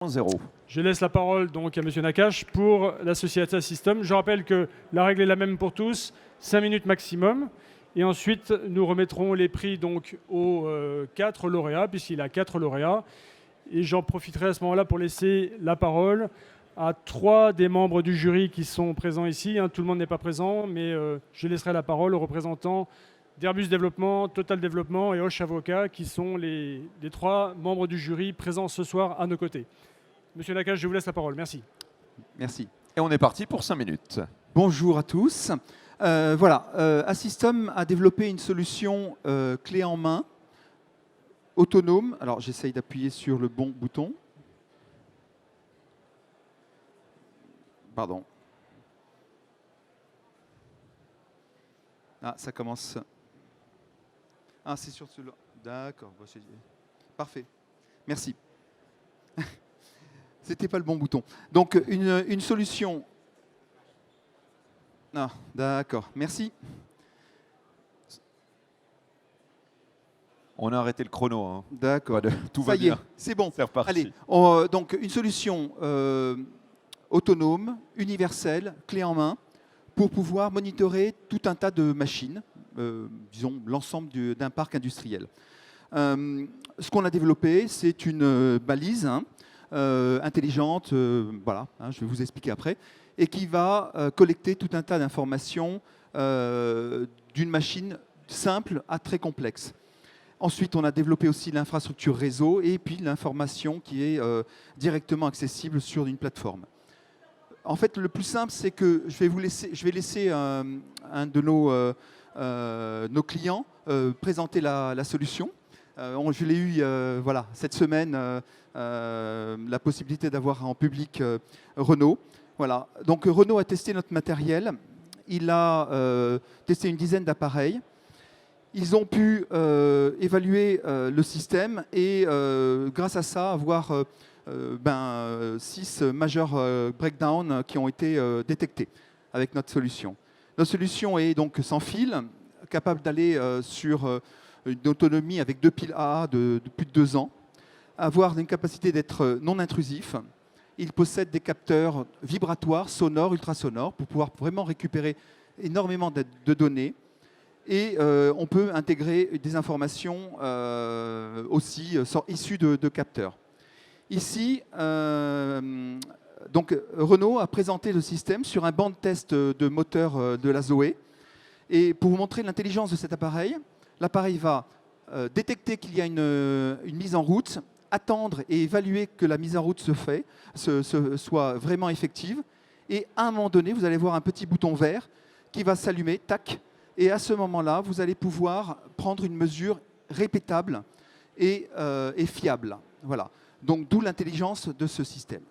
0. Je laisse la parole donc à M. Nakache pour la Société System. Je rappelle que la règle est la même pour tous, 5 minutes maximum. Et ensuite, nous remettrons les prix donc aux 4 lauréats, puisqu'il a 4 lauréats. Et j'en profiterai à ce moment-là pour laisser la parole à 3 des membres du jury qui sont présents ici. Tout le monde n'est pas présent, mais je laisserai la parole aux représentants d'Airbus Développement, Total Développement et Hoche Avocat, qui sont les 3 membres du jury présents ce soir à nos côtés. Monsieur Nakache, je vous laisse la parole. Merci. Merci. Et on est parti pour 5 minutes. Bonjour à tous. Assystem a développé une solution clé en main, autonome. Alors j'essaye d'appuyer sur le bon bouton. Pardon. Ah, ça commence. Ah, c'est sur celui-là. D'accord. Parfait. Merci. C'était pas le bon bouton. Donc, une solution. Ah, d'accord. Merci. On a arrêté le chrono. Hein. D'accord. Tout va bien. C'est bon. C'est reparti. Allez, donc une solution autonome, universelle, clé en main, pour pouvoir monitorer tout un tas de machines, disons l'ensemble d'un parc industriel. Ce qu'on a développé, c'est une balise intelligente, voilà, je vais vous expliquer après, et qui va collecter tout un tas d'informations d'une machine simple à très complexe. Ensuite, on a développé aussi l'infrastructure réseau et puis l'information qui est directement accessible sur une plateforme. En fait, le plus simple, c'est que je vais laisser un de nos clients présenter la solution. Je l'ai eu voilà, cette semaine, la possibilité d'avoir en public Renault. Voilà. Donc Renault a testé notre matériel. Il a testé une dizaine d'appareils. Ils ont pu évaluer le système et grâce à ça avoir 6 majeurs breakdowns qui ont été détectés avec notre solution. Notre solution est donc sans fil, capable d'aller sur une autonomie avec 2 piles AA de plus de 2 ans, avoir une capacité d'être non intrusif. Il possède des capteurs vibratoires, sonores, ultrasonores, pour pouvoir vraiment récupérer énormément de données. Et on peut intégrer des informations aussi issues de capteurs. Ici, donc, Renault a présenté le système sur un banc de test de moteur de la Zoé. Et pour vous montrer l'intelligence de cet appareil, l'appareil va détecter qu'il y a une mise en route, attendre et évaluer que la mise en route soit vraiment effective. Et à un moment donné, vous allez voir un petit bouton vert qui va s'allumer, tac. Et à ce moment-là, vous allez pouvoir prendre une mesure répétable et fiable. Voilà. Donc, d'où l'intelligence de ce système.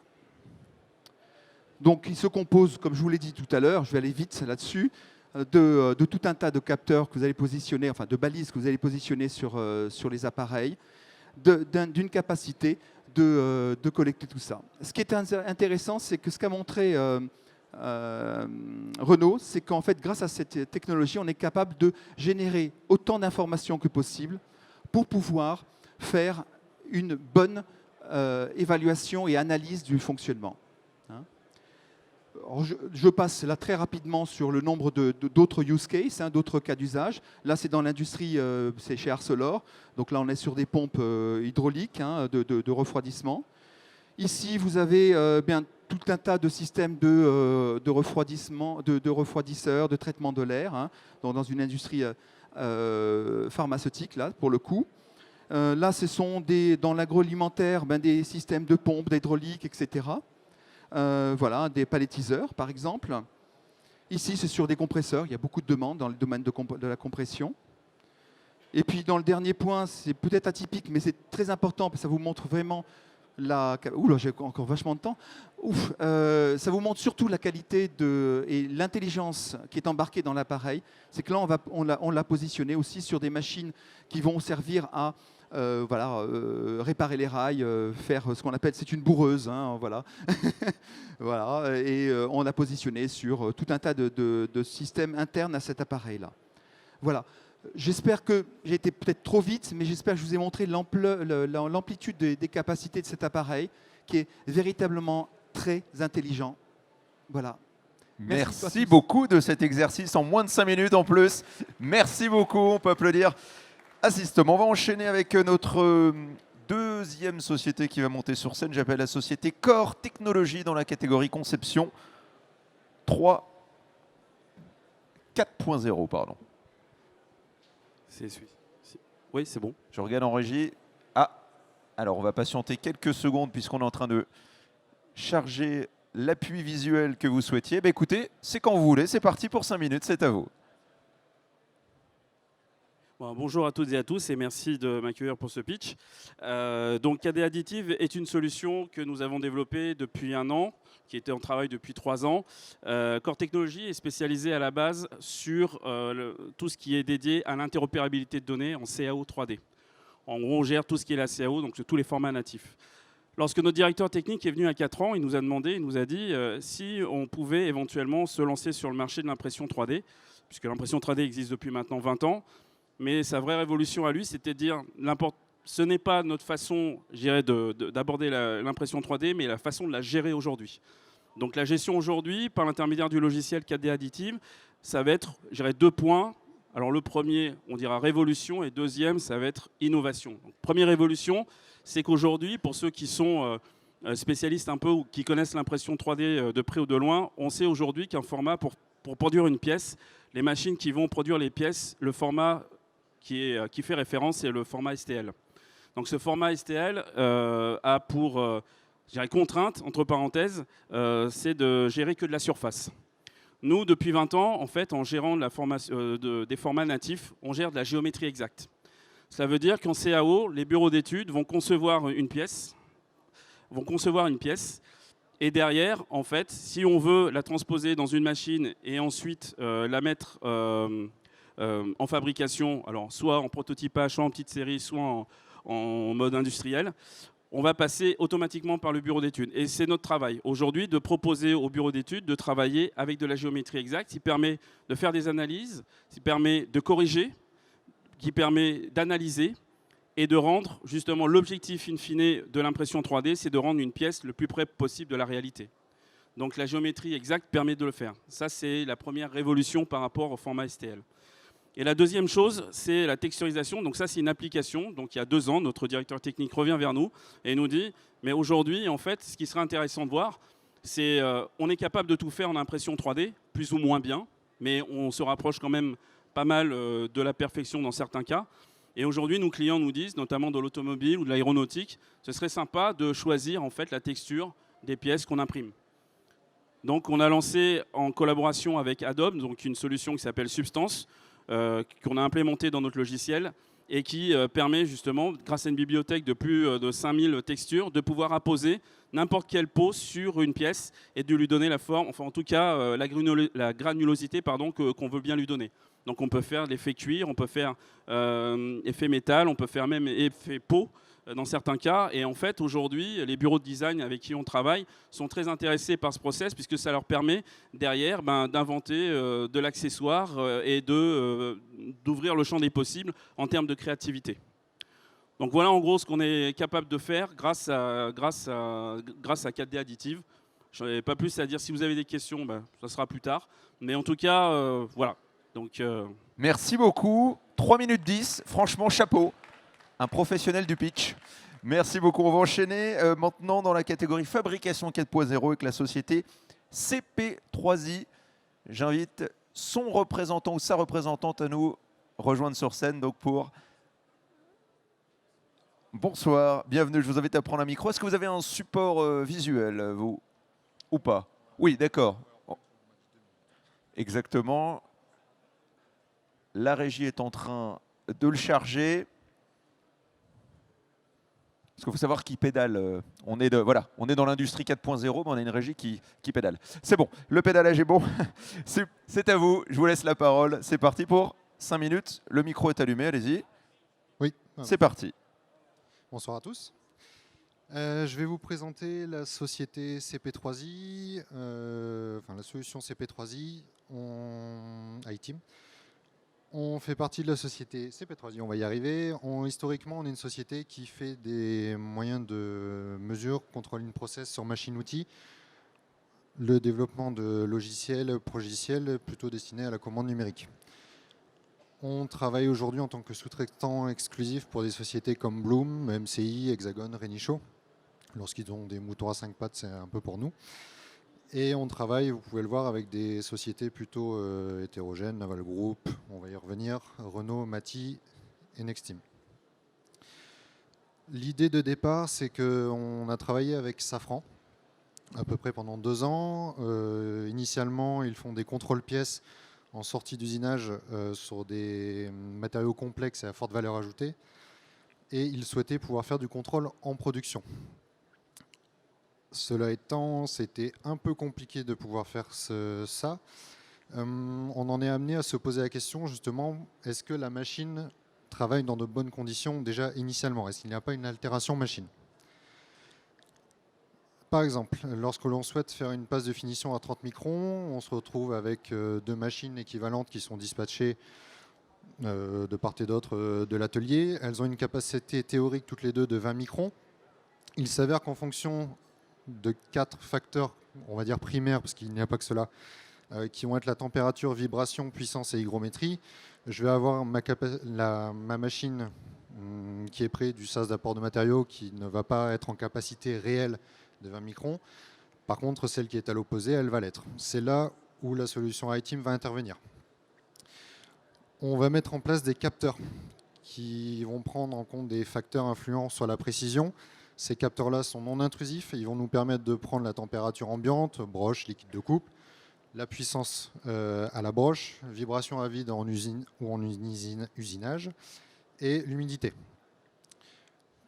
Donc, il se compose, comme je vous l'ai dit tout à l'heure, je vais aller vite là-dessus, de tout un tas de capteurs que vous allez positionner, enfin de balises que vous allez positionner sur les appareils, d'une capacité de collecter tout ça. Ce qui est intéressant, c'est que ce qu'a montré Renault, c'est qu'en fait, grâce à cette technologie, on est capable de générer autant d'informations que possible pour pouvoir faire une bonne évaluation et analyse du fonctionnement. Alors, je passe là très rapidement sur le nombre d'autres use cases, d'autres cas d'usage. Là, c'est dans l'industrie, c'est chez Arcelor. Donc là, on est sur des pompes hydrauliques de refroidissement. Ici, vous avez tout un tas de systèmes de refroidissement, de refroidisseurs, de traitement de l'air, dans une industrie pharmaceutique, là, pour le coup. Là, ce sont dans l'agroalimentaire, des systèmes de pompes, d'hydraulique, etc. Voilà, des palettiseurs, par exemple. Ici, c'est sur des compresseurs. Il y a beaucoup de demandes dans le domaine de la compression. Et puis, dans le dernier point, c'est peut-être atypique, mais c'est très important, parce que ça vous montre vraiment Ouh là, j'ai encore vachement de temps. Ça vous montre surtout la qualité et l'intelligence qui est embarquée dans l'appareil. C'est que là, on l'a positionné aussi sur des machines qui vont servir à réparer les rails, faire ce qu'on appelle, c'est une bourreuse, voilà. Voilà, et on l'a positionné sur tout un tas de systèmes internes à cet appareil-là. Voilà. J'espère que j'ai été peut-être trop vite, mais j'espère que je vous ai montré l'amplitude des capacités de cet appareil qui est véritablement très intelligent. Voilà. Merci à Merci tous. beaucoup de cet exercice en moins de 5 minutes en plus. Merci beaucoup, on peut applaudir Assystem. On va enchaîner avec notre deuxième société qui va monter sur scène. J'appelle la société Core Technologies dans la catégorie conception 4.0, pardon. C'est celui. Oui, c'est bon. Je regarde en régie. Ah, alors on va patienter quelques secondes puisqu'on est en train de charger l'appui visuel que vous souhaitiez. Bah, écoutez, c'est quand vous voulez, c'est parti pour 5 minutes, c'est à vous. Bon, bonjour à toutes et à tous et merci de m'accueillir pour ce pitch. Donc KD Additive est une solution que nous avons développée depuis 1 an, qui était en travail depuis 3 ans. Core Technologies est spécialisée à la base sur tout ce qui est dédié à l'interopérabilité de données en CAO 3D. En gros, on gère tout ce qui est la CAO, donc tous les formats natifs. Lorsque notre directeur technique est venu à 4 ans, il nous a demandé, il nous a dit si on pouvait éventuellement se lancer sur le marché de l'impression 3D, puisque l'impression 3D existe depuis maintenant 20 ans. Mais sa vraie révolution à lui, c'était de dire ce n'est pas notre façon, je dirais, d'aborder l'impression 3D, mais la façon de la gérer aujourd'hui. Donc la gestion aujourd'hui, par l'intermédiaire du logiciel 4D Additive, ça va être, je dirais, 2 points. Alors le premier, on dira révolution, et deuxième, ça va être innovation. Donc, première révolution, c'est qu'aujourd'hui, pour ceux qui sont spécialistes un peu ou qui connaissent l'impression 3D de près ou de loin, on sait aujourd'hui qu'un format, pour produire une pièce, les machines qui vont produire les pièces, le format qui fait référence, c'est le format STL. Donc ce format STL a pour je dirais, contrainte, entre parenthèses, c'est de gérer que de la surface. Nous, depuis 20 ans, en fait, en gérant des formats natifs, on gère de la géométrie exacte. Cela veut dire qu'en CAO, les bureaux d'études vont concevoir une pièce, et derrière, en fait, si on veut la transposer dans une machine et ensuite la mettre en fabrication, alors soit en prototypage, soit en petite série, soit en mode industriel, on va passer automatiquement par le bureau d'études. Et c'est notre travail aujourd'hui de proposer au bureau d'études de travailler avec de la géométrie exacte, qui permet de faire des analyses, qui permet de corriger, qui permet d'analyser et de rendre justement l'objectif in fine de l'impression 3D, c'est de rendre une pièce le plus près possible de la réalité. Donc la géométrie exacte permet de le faire. Ça, c'est la première révolution par rapport au format STL. Et la deuxième chose, c'est la texturisation. Donc ça, c'est une application. Donc il y a 2 ans, notre directeur technique revient vers nous et nous dit, mais aujourd'hui, en fait, ce qui serait intéressant de voir, c'est on est capable de tout faire en impression 3D, plus ou moins bien, mais on se rapproche quand même pas mal de la perfection dans certains cas. Et aujourd'hui, nos clients nous disent, notamment de l'automobile ou de l'aéronautique, ce serait sympa de choisir en fait la texture des pièces qu'on imprime. Donc on a lancé en collaboration avec Adobe, donc une solution qui s'appelle Substance, qu'on a implémentée dans notre logiciel et qui permet justement, grâce à une bibliothèque de plus de 5000 textures, de pouvoir apposer n'importe quelle peau sur une pièce et de lui donner la forme, enfin en tout cas la granulosité qu'on veut bien lui donner. Donc on peut faire l'effet cuir, on peut faire effet métal, on peut faire même effet peau dans certains cas. Et en fait, aujourd'hui, les bureaux de design avec qui on travaille sont très intéressés par ce process puisque ça leur permet derrière d'inventer de l'accessoire et d'ouvrir le champ des possibles en termes de créativité. Donc voilà en gros ce qu'on est capable de faire grâce à 4D Additive. Je n'ai pas plus à dire. Si vous avez des questions, ça sera plus tard. Mais en tout cas, voilà. Donc, Merci beaucoup. 3 minutes 10, franchement, chapeau. Un professionnel du pitch. Merci beaucoup. On va enchaîner maintenant dans la catégorie fabrication 4.0 avec la société CP3i. J'invite son représentant ou sa représentante à nous rejoindre sur scène donc pour... Bonsoir, bienvenue. Je vous invite à prendre un micro. Est-ce que vous avez un support visuel, vous, ou pas? Oui, d'accord. Exactement. La régie est en train de le charger. Parce qu'il faut savoir qui pédale. On est dans l'industrie 4.0, mais on a une régie qui pédale. C'est bon, le pédalage est bon. C'est à vous, je vous laisse la parole. C'est parti pour 5 minutes. Le micro est allumé, allez-y. Oui. C'est parti. Bonsoir à tous. Je vais vous présenter la société CP3i, la solution CP3i en iTeam. On fait partie de la société CP3I, on va y arriver. Historiquement, on est une société qui fait des moyens de mesure, control in process sur machine-outil, le développement de logiciels, progiciels plutôt destinés à la commande numérique. On travaille aujourd'hui en tant que sous-traitant exclusif pour des sociétés comme Bloom, MCI, Hexagon, Renichot. Lorsqu'ils ont des moutons à 5 pattes, c'est un peu pour nous. Et on travaille, vous pouvez le voir, avec des sociétés plutôt hétérogènes, Naval Group, on va y revenir, Renault, Mati et Nexteam. L'idée de départ, c'est qu'on a travaillé avec Safran, à peu près pendant 2 ans. Initialement, ils font des contrôles pièces en sortie d'usinage sur des matériaux complexes et à forte valeur ajoutée. Et ils souhaitaient pouvoir faire du contrôle en production. Cela étant, c'était un peu compliqué de pouvoir faire ça. On en est amené à se poser la question, justement, est-ce que la machine travaille dans de bonnes conditions déjà initialement? Est-ce qu'il n'y a pas une altération machine? Par exemple, lorsque l'on souhaite faire une passe de finition à 30 microns, on se retrouve avec 2 machines équivalentes qui sont dispatchées de part et d'autre de l'atelier. Elles ont une capacité théorique toutes les deux de 20 microns. Il s'avère qu'en fonction de 4 facteurs, on va dire primaires, parce qu'il n'y a pas que cela, qui vont être la température, vibration, puissance et hygrométrie, je vais avoir ma machine qui est près du sas d'apport de matériaux qui ne va pas être en capacité réelle de 20 microns. Par contre, celle qui est à l'opposé, elle va l'être. C'est là où la solution iTeam va intervenir. On va mettre en place des capteurs qui vont prendre en compte des facteurs influents sur la précision. Ces capteurs-là sont non intrusifs et ils vont nous permettre de prendre la température ambiante, broche, liquide de coupe, la puissance à la broche, vibration à vide en usine ou en usinage et l'humidité.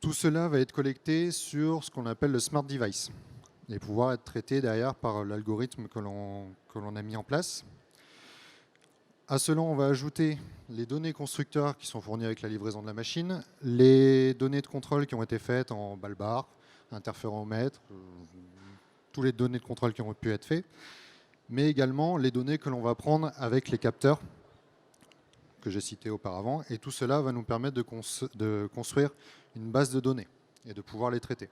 Tout cela va être collecté sur ce qu'on appelle le Smart Device et pouvoir être traité derrière par l'algorithme que l'on a mis en place. À cela, on va ajouter les données constructeurs qui sont fournies avec la livraison de la machine, les données de contrôle qui ont été faites en ball-bar, interféromètre, toutes les données de contrôle qui ont pu être faites, mais également les données que l'on va prendre avec les capteurs que j'ai cités auparavant. Et tout cela va nous permettre de construire une base de données et de pouvoir les traiter.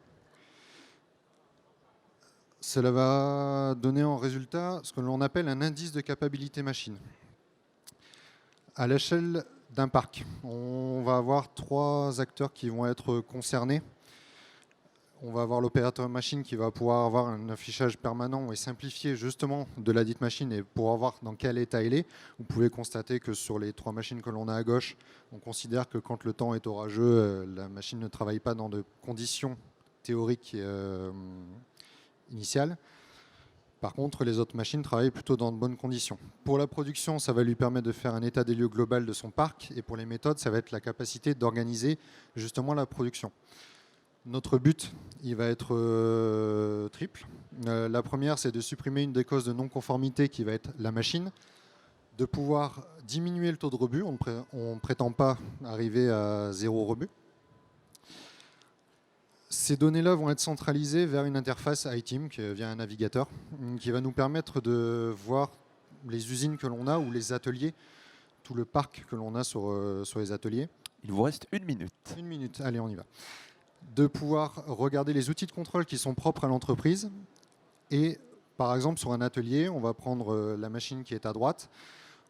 Cela va donner en résultat ce que l'on appelle un indice de capacité machine. À l'échelle d'un parc, on va avoir 3 acteurs qui vont être concernés. On va avoir l'opérateur machine qui va pouvoir avoir un affichage permanent et simplifié justement de la dite machine et pour voir dans quel état elle est. Vous pouvez constater que sur les 3 machines que l'on a à gauche, on considère que quand le temps est orageux, la machine ne travaille pas dans de conditions théoriques initiales. Par contre, les autres machines travaillent plutôt dans de bonnes conditions. Pour la production, ça va lui permettre de faire un état des lieux global de son parc. Et pour les méthodes, ça va être la capacité d'organiser justement la production. Notre but, il va être triple. La première, c'est de supprimer une des causes de non-conformité qui va être la machine, de pouvoir diminuer le taux de rebut. On ne prétend pas arriver à 0 rebut. Ces données-là vont être centralisées vers une interface iTeam via un navigateur qui va nous permettre de voir les usines que l'on a ou les ateliers, tout le parc que l'on a sur les ateliers. Il vous reste 1 minute. 1 minute, allez, on y va. De pouvoir regarder les outils de contrôle qui sont propres à l'entreprise. Et par exemple, sur un atelier, on va prendre la machine qui est à droite.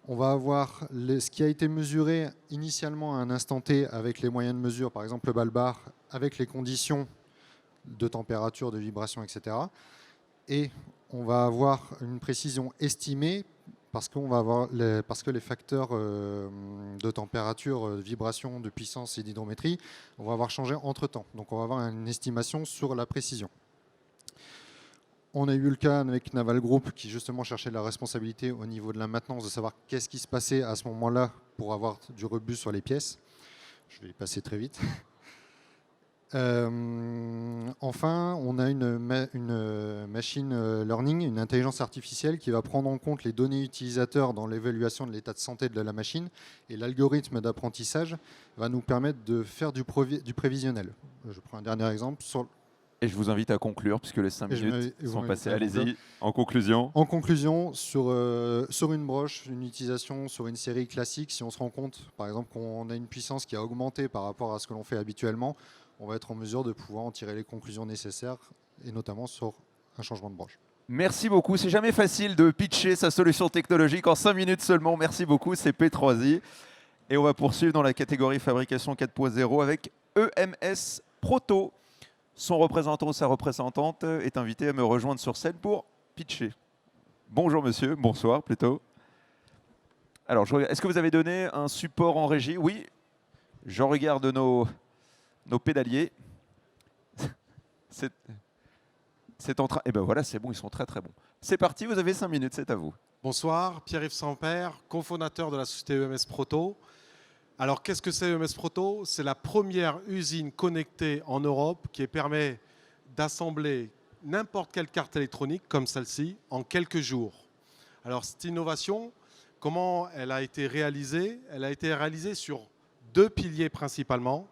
On va avoir ce qui a été mesuré initialement à un instant T avec les moyens de mesure, par exemple le ball-bar, avec les conditions de température, de vibration, etc. Et on va avoir une précision estimée parce que les facteurs de température, de vibration, de puissance et d'hydrométrie vont avoir changé entre-temps. Donc on va avoir une estimation sur la précision. On a eu le cas avec Naval Group qui justement cherchait la responsabilité au niveau de la maintenance, de savoir qu'est-ce qui se passait à ce moment-là pour avoir du rebut sur les pièces. Je vais y passer très vite. Enfin, on a une machine learning, une intelligence artificielle qui va prendre en compte les données utilisateurs dans l'évaluation de l'état de santé de la machine et l'algorithme d'apprentissage va nous permettre de faire du prévisionnel. Je prends un dernier exemple. Et je vous invite à conclure, puisque les 5 Et je minutes vous sont invite passées. à Allez-y, en conclusion. En conclusion, sur une broche, une utilisation sur une série classique, si on se rend compte, par exemple, qu'on a une puissance qui a augmenté par rapport à ce que l'on fait habituellement, on va être en mesure de pouvoir en tirer les conclusions nécessaires, et notamment sur un changement de broche. Merci beaucoup. C'est jamais facile de pitcher sa solution technologique en 5 minutes seulement. Merci beaucoup, c'est P3i. Et on va poursuivre dans la catégorie fabrication 4.0 avec EMS Proto. Son représentant ou sa représentante est invité à me rejoindre sur scène pour pitcher. Bonjour monsieur, bonsoir plutôt. Alors, est-ce que vous avez donné un support en régie? Oui, je regarde nos pédaliers. C'est en train. Et ben voilà, c'est bon, ils sont très très bons. C'est parti, vous avez 5 minutes, c'est à vous. Bonsoir, Pierre-Yves Sampère, cofondateur de la société EMS Proto. Alors, qu'est-ce que c'est EMS Proto? C'est la première usine connectée en Europe qui permet d'assembler n'importe quelle carte électronique comme celle-ci en quelques jours. Alors, cette innovation, comment elle a été réalisée? Elle a été réalisée sur 2 piliers principalement.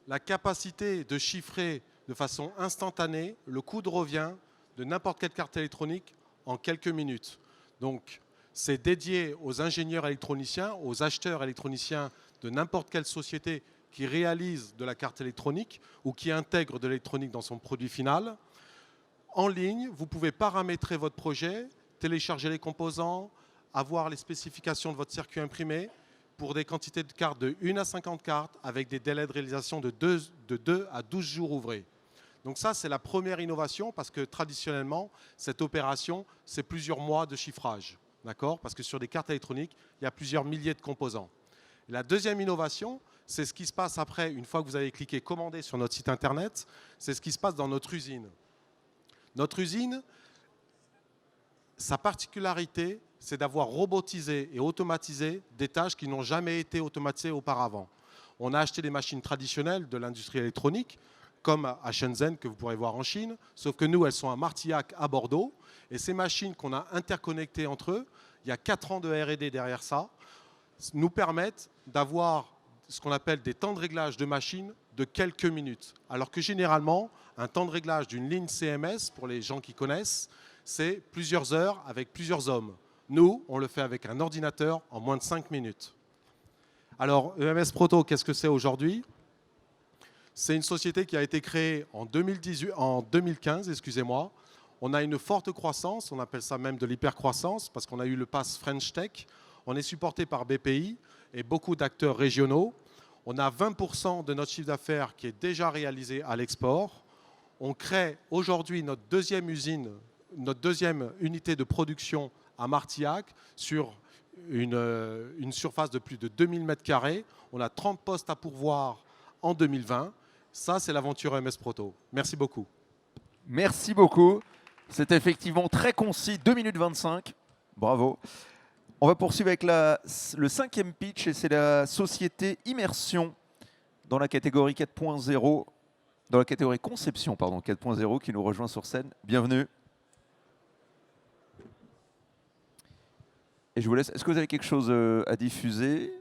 La capacité de chiffrer de façon instantanée le coût de revient de n'importe quelle carte électronique en quelques minutes. Donc, c'est dédié aux ingénieurs électroniciens, aux acheteurs électroniciens de n'importe quelle société qui réalise de la carte électronique ou qui intègre de l'électronique dans son produit final. En ligne, vous pouvez paramétrer votre projet, télécharger les composants, avoir les spécifications de votre circuit imprimé pour des quantités de cartes de 1 à 50 cartes avec des délais de réalisation de 2 à 12 jours ouvrés. Donc ça, c'est la première innovation parce que traditionnellement, cette opération, c'est plusieurs mois de chiffrage. D'accord? Parce que sur des cartes électroniques, il y a plusieurs milliers de composants. La deuxième innovation, c'est ce qui se passe après, une fois que vous avez cliqué commander sur notre site internet, c'est ce qui se passe dans notre usine. Notre usine, sa particularité, c'est d'avoir robotisé et automatisé des tâches qui n'ont jamais été automatisées auparavant. On a acheté des machines traditionnelles de l'industrie électronique, comme à Shenzhen, que vous pourrez voir en Chine, sauf que nous, elles sont à Martillac, à Bordeaux. Et ces machines qu'on a interconnectées entre eux, il y a 4 ans de R&D derrière ça, nous permettent d'avoir ce qu'on appelle des temps de réglage de machines de quelques minutes. Alors que généralement, un temps de réglage d'une ligne CMS, pour les gens qui connaissent, c'est plusieurs heures avec plusieurs hommes. Nous, on le fait avec un ordinateur en moins de 5 minutes. Alors, EMS Proto, qu'est-ce que c'est aujourd'hui? C'est une société qui a été créée en 2015, excusez-moi. On a une forte croissance, on appelle ça même de l'hypercroissance, parce qu'on a eu le pass French Tech. On est supporté par BPI et beaucoup d'acteurs régionaux. On a 20% de notre chiffre d'affaires qui est déjà réalisé à l'export. On crée aujourd'hui notre deuxième usine, notre deuxième unité de production à Martillac sur une surface de plus de 2000 m². On a 30 postes à pourvoir en 2020. Ça, c'est l'aventure EMS Proto. Merci beaucoup. Merci beaucoup. C'est effectivement très concis, 2 minutes 25. Bravo. On va poursuivre avec le 5e pitch et c'est la société Immersion dans la catégorie 4.0, dans la catégorie conception, pardon, 4.0 qui nous rejoint sur scène. Bienvenue. Et je vous laisse. Est-ce que vous avez quelque chose à diffuser?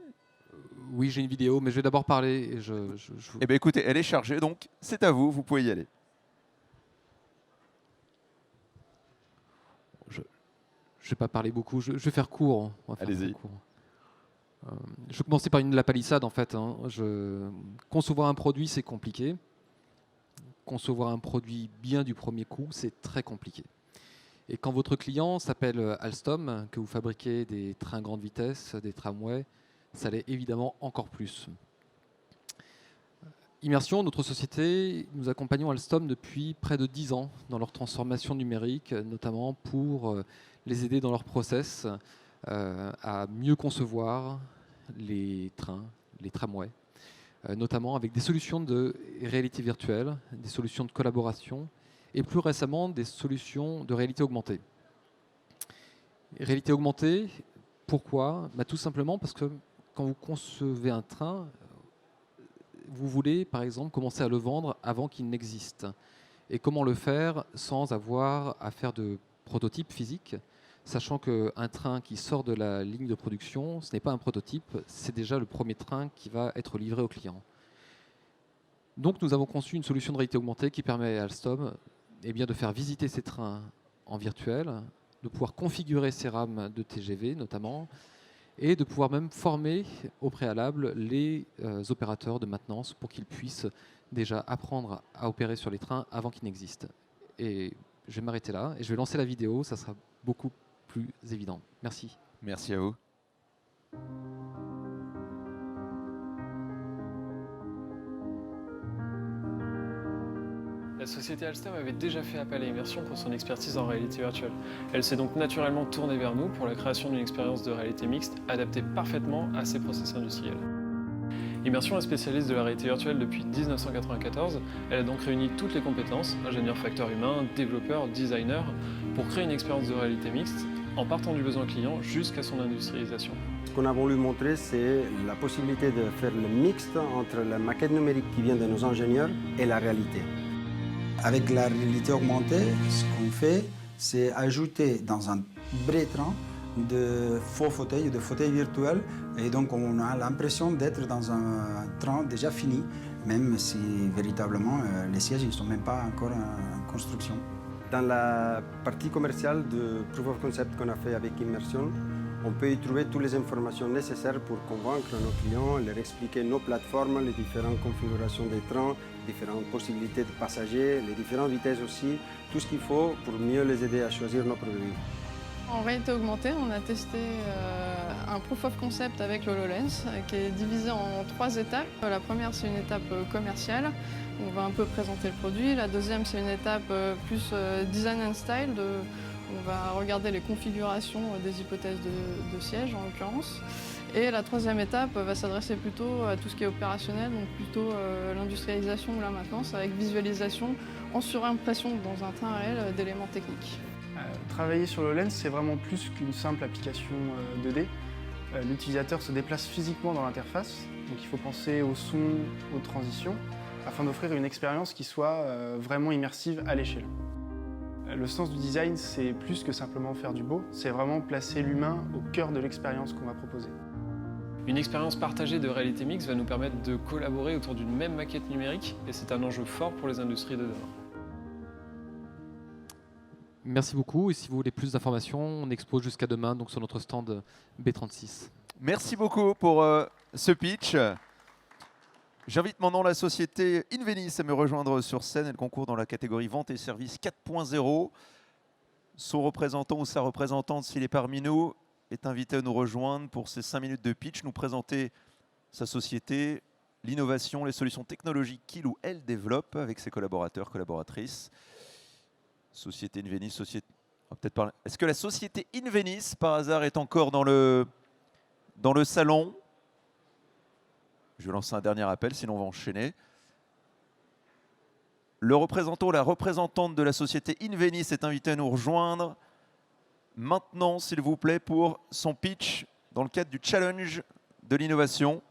Oui, j'ai une vidéo, mais je vais d'abord parler. Et Eh bien écoutez, elle est chargée, donc c'est à vous, vous pouvez y aller. Je ne vais pas parler beaucoup, je vais faire court. Allez-y. Je vais commencer par la palissade en fait. Concevoir un produit, c'est compliqué. Concevoir un produit bien du premier coup, c'est très compliqué. Et quand votre client s'appelle Alstom, que vous fabriquez des trains grande vitesse, des tramways, ça l'est évidemment encore plus. Immersion, notre société, nous accompagnons Alstom depuis près de 10 ans dans leur transformation numérique, notamment pour les aider dans leur process à mieux concevoir les trains, les tramways, notamment avec des solutions de réalité virtuelle, des solutions de collaboration et plus récemment des solutions de réalité augmentée. Réalité augmentée, pourquoi? Tout simplement parce que quand vous concevez un train, vous voulez par exemple commencer à le vendre avant qu'il n'existe. Et comment le faire sans avoir à faire de prototype physique, sachant qu'un train qui sort de la ligne de production, ce n'est pas un prototype, c'est déjà le premier train qui va être livré au client. Donc nous avons conçu une solution de réalité augmentée qui permet à Alstom de faire visiter ces trains en virtuel, de pouvoir configurer ces rames de TGV notamment, et de pouvoir même former au préalable les opérateurs de maintenance pour qu'ils puissent déjà apprendre à opérer sur les trains avant qu'ils n'existent. Et je vais m'arrêter là et je vais lancer la vidéo, ça sera beaucoup plus évident. Merci. Merci à vous. La société Alstom avait déjà fait appel à Immersion pour son expertise en réalité virtuelle. Elle s'est donc naturellement tournée vers nous pour la création d'une expérience de réalité mixte adaptée parfaitement à ces process industriels. Immersion est spécialiste de la réalité virtuelle depuis 1994. Elle a donc réuni toutes les compétences, ingénieur facteur humain, développeur, designer, pour créer une expérience de réalité mixte en partant du besoin client jusqu'à son industrialisation. Ce qu'on a voulu montrer, c'est la possibilité de faire le mixte entre la maquette numérique qui vient de nos ingénieurs et la réalité. Avec la réalité augmentée, ce qu'on fait, c'est ajouter dans un vrai train de faux fauteuils, de fauteuils virtuels. Et donc on a l'impression d'être dans un train déjà fini, même si véritablement les sièges ne sont même pas encore en construction. Dans la partie commerciale de Proof of Concept qu'on a fait avec Immersion, on peut y trouver toutes les informations nécessaires pour convaincre nos clients, leur expliquer nos plateformes, les différentes configurations des trains, différentes possibilités de passagers, les différentes vitesses aussi, tout ce qu'il faut pour mieux les aider à choisir nos produits. En réalité augmentée, on a testé un proof of concept avec l'HoloLens qui est divisé en 3 étapes. La première, c'est une étape commerciale, où on va un peu présenter le produit. La deuxième, c'est une étape plus design and style, on va regarder les configurations des hypothèses de siège en l'occurrence. Et la troisième étape va s'adresser plutôt à tout ce qui est opérationnel, donc plutôt l'industrialisation ou la maintenance avec visualisation en surimpression dans un train réel d'éléments techniques. Travailler sur le lens, c'est vraiment plus qu'une simple application 2D. L'utilisateur se déplace physiquement dans l'interface, donc il faut penser au son, aux transitions, afin d'offrir une expérience qui soit vraiment immersive à l'échelle. Le sens du design, c'est plus que simplement faire du beau, c'est vraiment placer l'humain au cœur de l'expérience qu'on va proposer. Une expérience partagée de réalité mixte va nous permettre de collaborer autour d'une même maquette numérique et c'est un enjeu fort pour les industries de demain. Merci beaucoup et si vous voulez plus d'informations, on expose jusqu'à demain donc sur notre stand B36. Merci beaucoup pour ce pitch. J'invite maintenant la société Invenis à me rejoindre sur scène. Elle concourt dans la catégorie Vente et Services 4.0. Son représentant ou sa représentante, s'il est parmi nous, est invité à nous rejoindre pour ces 5 minutes de pitch, nous présenter sa société, l'innovation, les solutions technologiques qu'il ou elle développe avec ses collaborateurs, collaboratrices. Société Invenis, société... peut-être parler. Est-ce que la société Invenis, par hasard, est encore dans le salon? Je vais lancer un dernier appel, sinon on va enchaîner. Le représentant ou la représentante de la société Invenis est invité à nous rejoindre maintenant, s'il vous plaît, pour son pitch dans le cadre du challenge de l'innovation.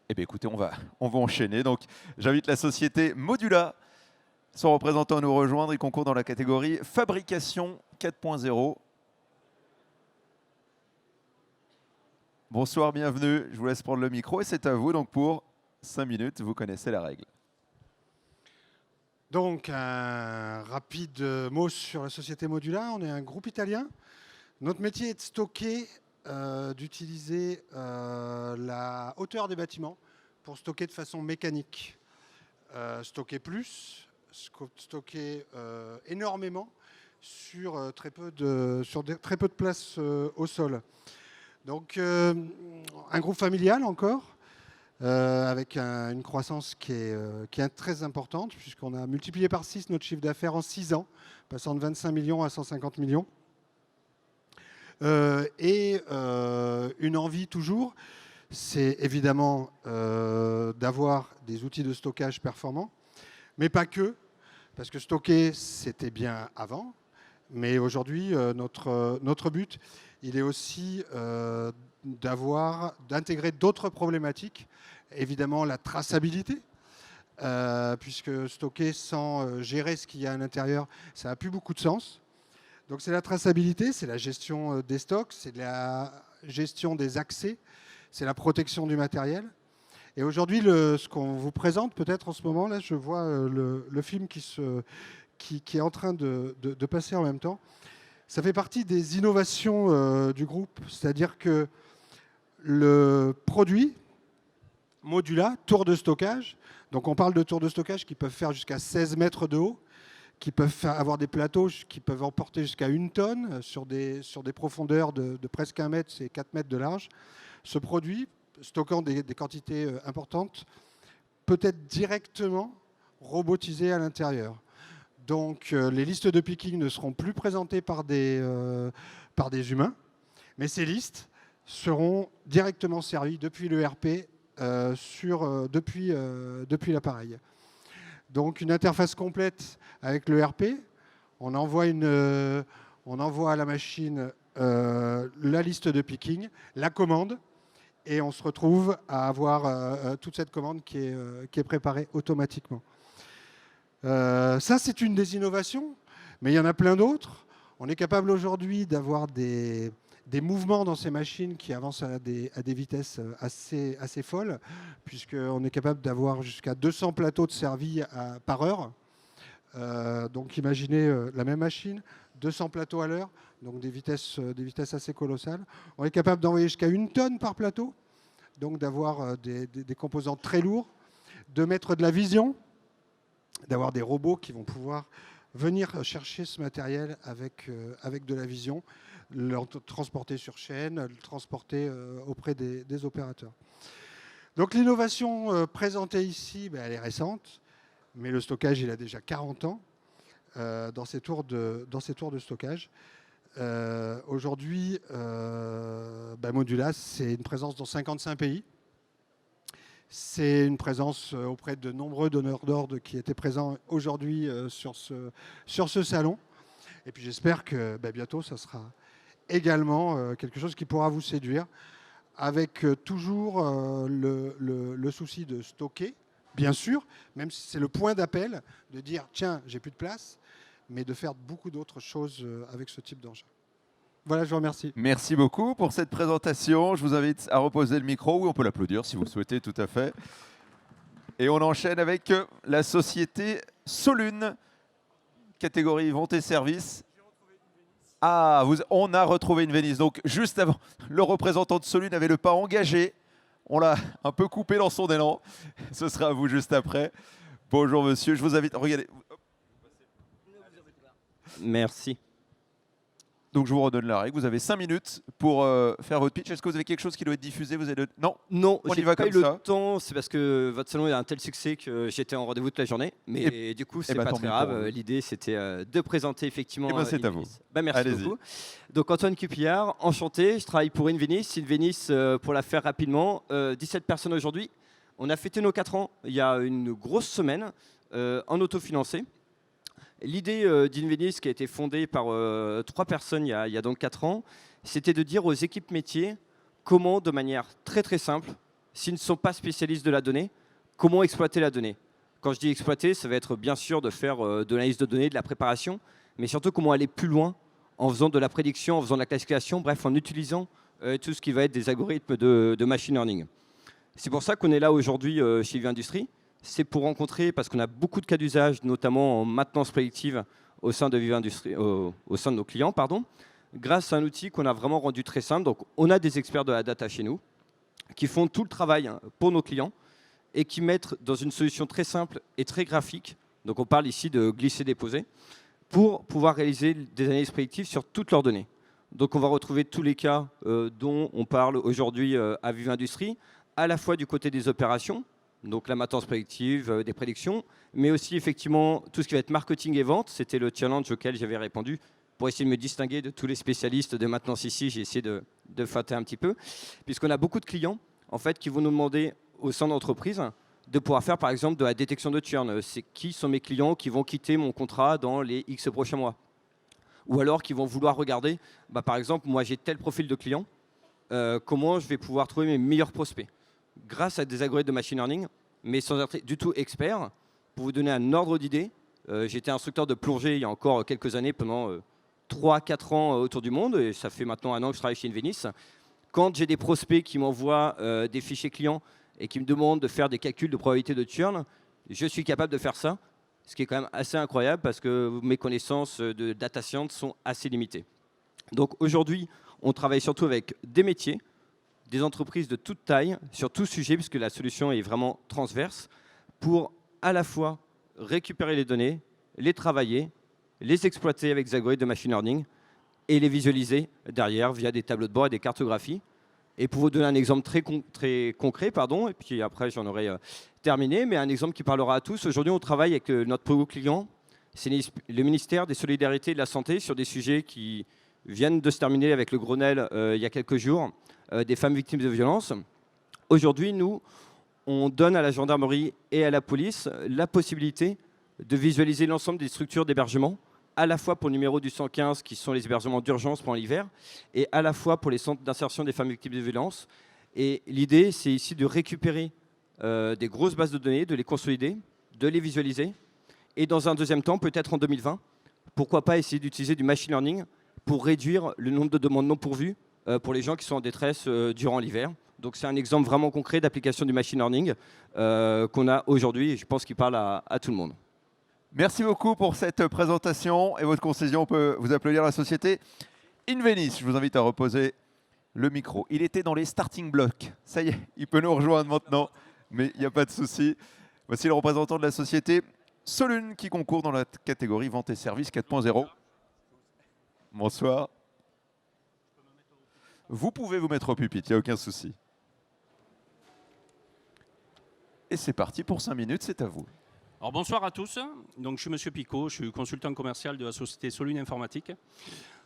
Eh bien, écoutez, on va enchaîner. Donc, j'invite la société Modula, son représentant à nous rejoindre. Il concourt dans la catégorie Fabrication 4.0. Bonsoir, bienvenue. Je vous laisse prendre le micro et c'est à vous donc pour 5 minutes. Vous connaissez la règle. Donc, un rapide mot sur la société Modula. On est un groupe italien. Notre métier est de stocker, d'utiliser la hauteur des bâtiments pour stocker de façon mécanique. Stocker plus, stocker énormément sur très peu de place au sol. Donc, un groupe familial encore, avec une croissance qui est très importante, puisqu'on a multiplié par 6 notre chiffre d'affaires en 6 ans, passant de 25 millions à 150 millions. Et une envie toujours, c'est évidemment d'avoir des outils de stockage performants, mais pas que, parce que stocker, c'était bien avant, mais aujourd'hui, notre but, il est aussi d'intégrer d'autres problématiques, évidemment la traçabilité, puisque stocker sans gérer ce qu'il y a à l'intérieur, ça n'a plus beaucoup de sens. Donc c'est la traçabilité, c'est la gestion des stocks, c'est la gestion des accès, c'est la protection du matériel. Et aujourd'hui, ce qu'on vous présente peut-être en ce moment, là, je vois le film qui est en train de passer en même temps. Ça fait partie des innovations du groupe, c'est-à-dire que le produit Modula, tour de stockage, donc on parle de tours de stockage qui peuvent faire jusqu'à 16 mètres de haut, qui peuvent avoir des plateaux qui peuvent emporter jusqu'à 1 tonne sur des profondeurs de presque 1 mètre, c'est 4 mètres de large. Ce produit, stockant des quantités importantes, peut être directement robotisé à l'intérieur. Donc les listes de picking ne seront plus présentées par des humains, mais ces listes seront directement servies depuis l'ERP depuis l'appareil. Donc une interface complète avec l'ERP, on envoie à la machine la liste de picking, la commande, et on se retrouve à avoir toute cette commande qui est préparée automatiquement. Ça, c'est une des innovations, mais il y en a plein d'autres. On est capable aujourd'hui d'avoir des mouvements dans ces machines qui avancent à des vitesses assez folles, puisqu'on est capable d'avoir jusqu'à 200 plateaux de servis par heure. Donc imaginez la même machine, 200 plateaux à l'heure, donc des vitesses assez colossales. On est capable d'envoyer jusqu'à 1 tonne par plateau, donc d'avoir des composants très lourds, de mettre de la vision, d'avoir des robots qui vont pouvoir venir chercher ce matériel avec de la vision, le transporter sur chaîne, le transporter auprès des opérateurs. Donc l'innovation présentée ici, elle est récente, mais le stockage, il a déjà 40 ans dans ces tours de stockage. Aujourd'hui, Modula, c'est une présence dans 55 pays. C'est une présence auprès de nombreux donneurs d'ordre qui étaient présents aujourd'hui sur ce salon. Et puis j'espère que bientôt, ça sera également quelque chose qui pourra vous séduire, avec toujours le souci de stocker, bien sûr, même si c'est le point d'appel, de dire « tiens, j'ai plus de place », mais de faire beaucoup d'autres choses avec ce type d'engin. Voilà, je vous remercie. Merci beaucoup pour cette présentation. Je vous invite à reposer le micro. Oui, on peut l'applaudir si vous le souhaitez, tout à fait. Et on enchaîne avec la société Solune, catégorie vente et service. Ah, on a retrouvé une Vénice. Donc, juste avant, le représentant de Solune avait le pas engagé. On l'a un peu coupé dans son élan. Ce sera à vous juste après. Bonjour, monsieur. Je vous invite. Regardez. Merci. Donc, je vous redonne la règle. Vous avez 5 minutes pour faire votre pitch. Est-ce que vous avez quelque chose qui doit être diffusé? Non, on y va comme ça. Le temps, c'est parce que votre salon a un tel succès que j'étais en rendez-vous toute la journée. Mais du coup, c'est pas très grave. L'idée, c'était de présenter effectivement. C'est à vous. Merci beaucoup. Donc, Antoine Cupillard, enchanté. Je travaille pour Invenice. Invenice, pour la faire rapidement, 17 personnes aujourd'hui. On a fêté nos 4 ans il y a une grosse semaine en autofinancé. L'idée d'Invenice, qui a été fondée par 3 personnes il y a donc 4 ans, c'était de dire aux équipes métiers comment, de manière très très simple, s'ils ne sont pas spécialistes de la donnée, comment exploiter la donnée. Quand je dis exploiter, ça va être bien sûr de faire de l'analyse de données, de la préparation, mais surtout comment aller plus loin en faisant de la prédiction, en faisant de la classification, bref, en utilisant tout ce qui va être des algorithmes de machine learning. C'est pour ça qu'on est là aujourd'hui chez Vivindustrie. C'est pour rencontrer, parce qu'on a beaucoup de cas d'usage, notamment en maintenance prédictive au sein de Vivindustrie, au sein de nos clients, grâce à un outil qu'on a vraiment rendu très simple. Donc, on a des experts de la data chez nous qui font tout le travail pour nos clients et qui mettent dans une solution très simple et très graphique, donc on parle ici de glisser-déposer, pour pouvoir réaliser des analyses prédictives sur toutes leurs données. Donc, on va retrouver tous les cas dont on parle aujourd'hui à Vivindustrie, à la fois du côté des opérations, donc la maintenance prédictive, des prédictions, mais aussi effectivement tout ce qui va être marketing et vente. C'était le challenge auquel j'avais répondu pour essayer de me distinguer de tous les spécialistes de maintenance ici. J'ai essayé de fâter un petit peu, puisqu'on a beaucoup de clients en fait, qui vont nous demander au sein d'entreprise de pouvoir faire par exemple de la détection de churn. C'est qui sont mes clients qui vont quitter mon contrat dans les X prochains mois? Ou alors qui vont vouloir regarder, par exemple, moi j'ai tel profil de client, comment je vais pouvoir trouver mes meilleurs prospects grâce à des algorithmes de machine learning, mais sans être du tout expert. Pour vous donner un ordre d'idée, j'étais instructeur de plongée il y a encore quelques années, pendant 3-4 ans autour du monde, et ça fait maintenant 1 an que je travaille chez Invenice. Quand j'ai des prospects qui m'envoient des fichiers clients et qui me demande de faire des calculs de probabilité de churn, je suis capable de faire ça, ce qui est quand même assez incroyable parce que mes connaissances de data science sont assez limitées. Donc aujourd'hui, on travaille surtout avec des métiers, des entreprises de toute taille, sur tout sujet, puisque la solution est vraiment transverse, pour à la fois récupérer les données, les travailler, les exploiter avec des algorithmes de machine learning et les visualiser derrière via des tableaux de bord et des cartographies. Et pour vous donner un exemple très concret, et puis après j'en aurai terminé, mais un exemple qui parlera à tous. Aujourd'hui, on travaille avec notre plus gros client, c'est le ministère des Solidarités et de la Santé, sur des sujets qui viennent de se terminer avec le Grenelle il y a quelques jours, des femmes victimes de violences. Aujourd'hui, nous, on donne à la gendarmerie et à la police la possibilité de visualiser l'ensemble des structures d'hébergement, à la fois pour le numéro du 115, qui sont les hébergements d'urgence pendant l'hiver, et à la fois pour les centres d'insertion des femmes victimes de violences. Et l'idée, c'est ici de récupérer des grosses bases de données, de les consolider, de les visualiser, et dans un deuxième temps, peut-être en 2020, pourquoi pas essayer d'utiliser du machine learning pour réduire le nombre de demandes non pourvues pour les gens qui sont en détresse durant l'hiver. Donc c'est un exemple vraiment concret d'application du machine learning qu'on a aujourd'hui, et je pense qu'il parle à tout le monde. Merci beaucoup pour cette présentation et votre concession. On peut vous applaudir, la société Invenis. Je vous invite à reposer le micro. Il était dans les starting blocks. Ça y est, il peut nous rejoindre maintenant, mais il n'y a pas de souci. Voici le représentant de la société Solune qui concourt dans la catégorie Vente et Services 4.0. Bonsoir. Vous pouvez vous mettre au pupitre, il n'y a aucun souci. Et c'est parti pour 5 minutes, c'est à vous. Alors bonsoir à tous, donc, je suis Monsieur Picot, je suis consultant commercial de la société Solune Informatique.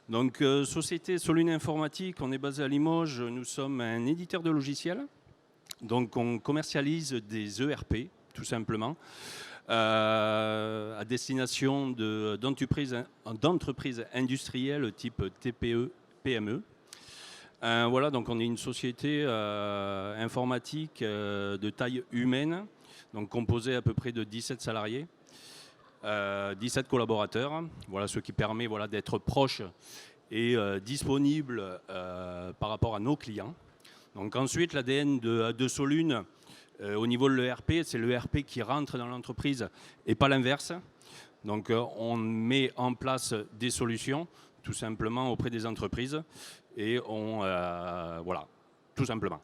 Donc société Solune Informatique, on est basé à Limoges, nous sommes un éditeur de logiciels. Donc on commercialise des ERP, tout simplement, à destination d'entreprises industrielles type TPE, PME. Voilà, donc on est une société informatique de taille humaine, donc composée à peu près de 17 salariés, 17 collaborateurs. Voilà, ce qui permet d'être proche et disponible par rapport à nos clients. Donc ensuite, l'ADN de Solune, au niveau de l'ERP, c'est l'ERP qui rentre dans l'entreprise et pas l'inverse. Donc on met en place des solutions, tout simplement auprès des entreprises, et voilà, tout simplement.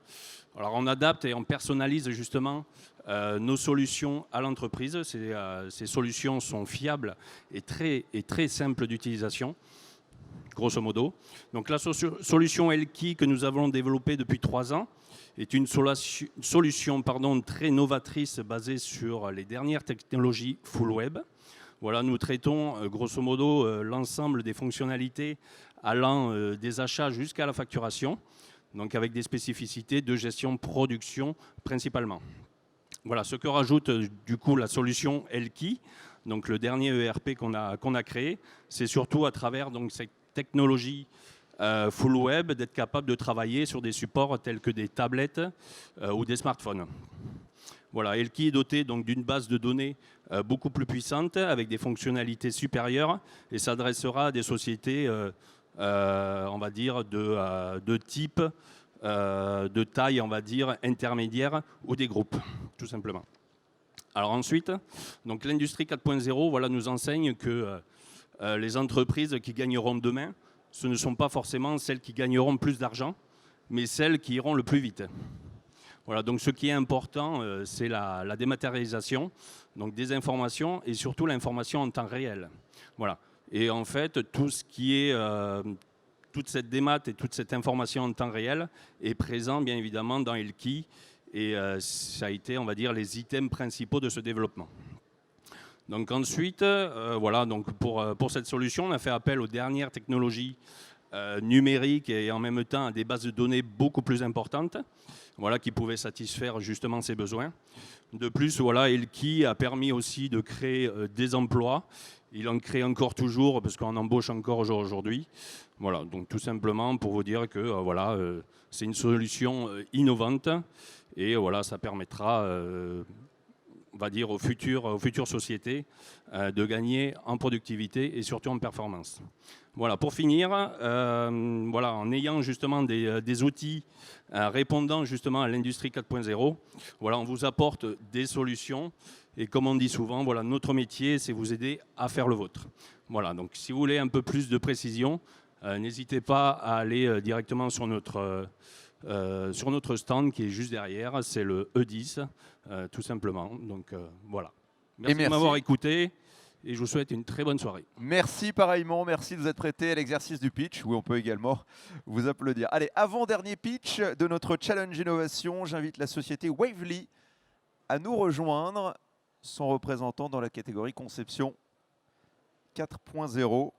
Alors on adapte et on personnalise justement nos solutions à l'entreprise. Ces solutions sont fiables et très simples d'utilisation, grosso modo. Donc la solution Elki que nous avons développée depuis 3 ans est une solution très novatrice basée sur les dernières technologies full web. Voilà, nous traitons grosso modo l'ensemble des fonctionnalités allant des achats jusqu'à la facturation, donc avec des spécificités de gestion production principalement. Voilà, ce que rajoute du coup la solution Elki, donc le dernier ERP qu'on a créé, c'est surtout à travers donc, cette technologie full web d'être capable de travailler sur des supports tels que des tablettes ou des smartphones. Voilà, Elki est doté donc d'une base de données beaucoup plus puissante avec des fonctionnalités supérieures et s'adressera à des sociétés, on va dire, de type, de taille, on va dire, intermédiaire ou des groupes, tout simplement. Alors ensuite, donc l'industrie 4.0 voilà, nous enseigne que les entreprises qui gagneront demain, ce ne sont pas forcément celles qui gagneront plus d'argent, mais celles qui iront le plus vite. Voilà, donc ce qui est important, c'est la dématérialisation, donc des informations et surtout l'information en temps réel. Voilà. Et en fait, tout ce qui est, toute cette démat et toute cette information en temps réel est présent bien évidemment dans Elki et ça a été, on va dire, les items principaux de ce développement. Donc ensuite, voilà, donc pour cette solution, on a fait appel aux dernières technologies numériques et en même temps à des bases de données beaucoup plus importantes, voilà, qui pouvaient satisfaire justement ces besoins. De plus, voilà, Elki a permis aussi de créer des emplois. Il en crée encore toujours parce qu'on embauche encore aujourd'hui. Voilà, donc tout simplement pour vous dire que voilà, c'est une solution innovante et voilà, ça permettra on va dire, aux futures sociétés de gagner en productivité et surtout en performance. Voilà, pour finir, voilà, en ayant justement des outils répondant justement à l'industrie 4.0, voilà, on vous apporte des solutions. Et comme on dit souvent, voilà, notre métier, c'est vous aider à faire le vôtre. Voilà, donc si vous voulez un peu plus de précision, n'hésitez pas à aller directement sur notre stand qui est juste derrière, c'est le E10, tout simplement. Donc voilà. Merci de m'avoir écouté et je vous souhaite une très bonne soirée. Merci pareillement, merci de vous être prêté à l'exercice du pitch, où on peut également vous applaudir. Allez, avant-dernier pitch de notre challenge innovation, j'invite la société Wavely à nous rejoindre, son représentant dans la catégorie conception 4.0.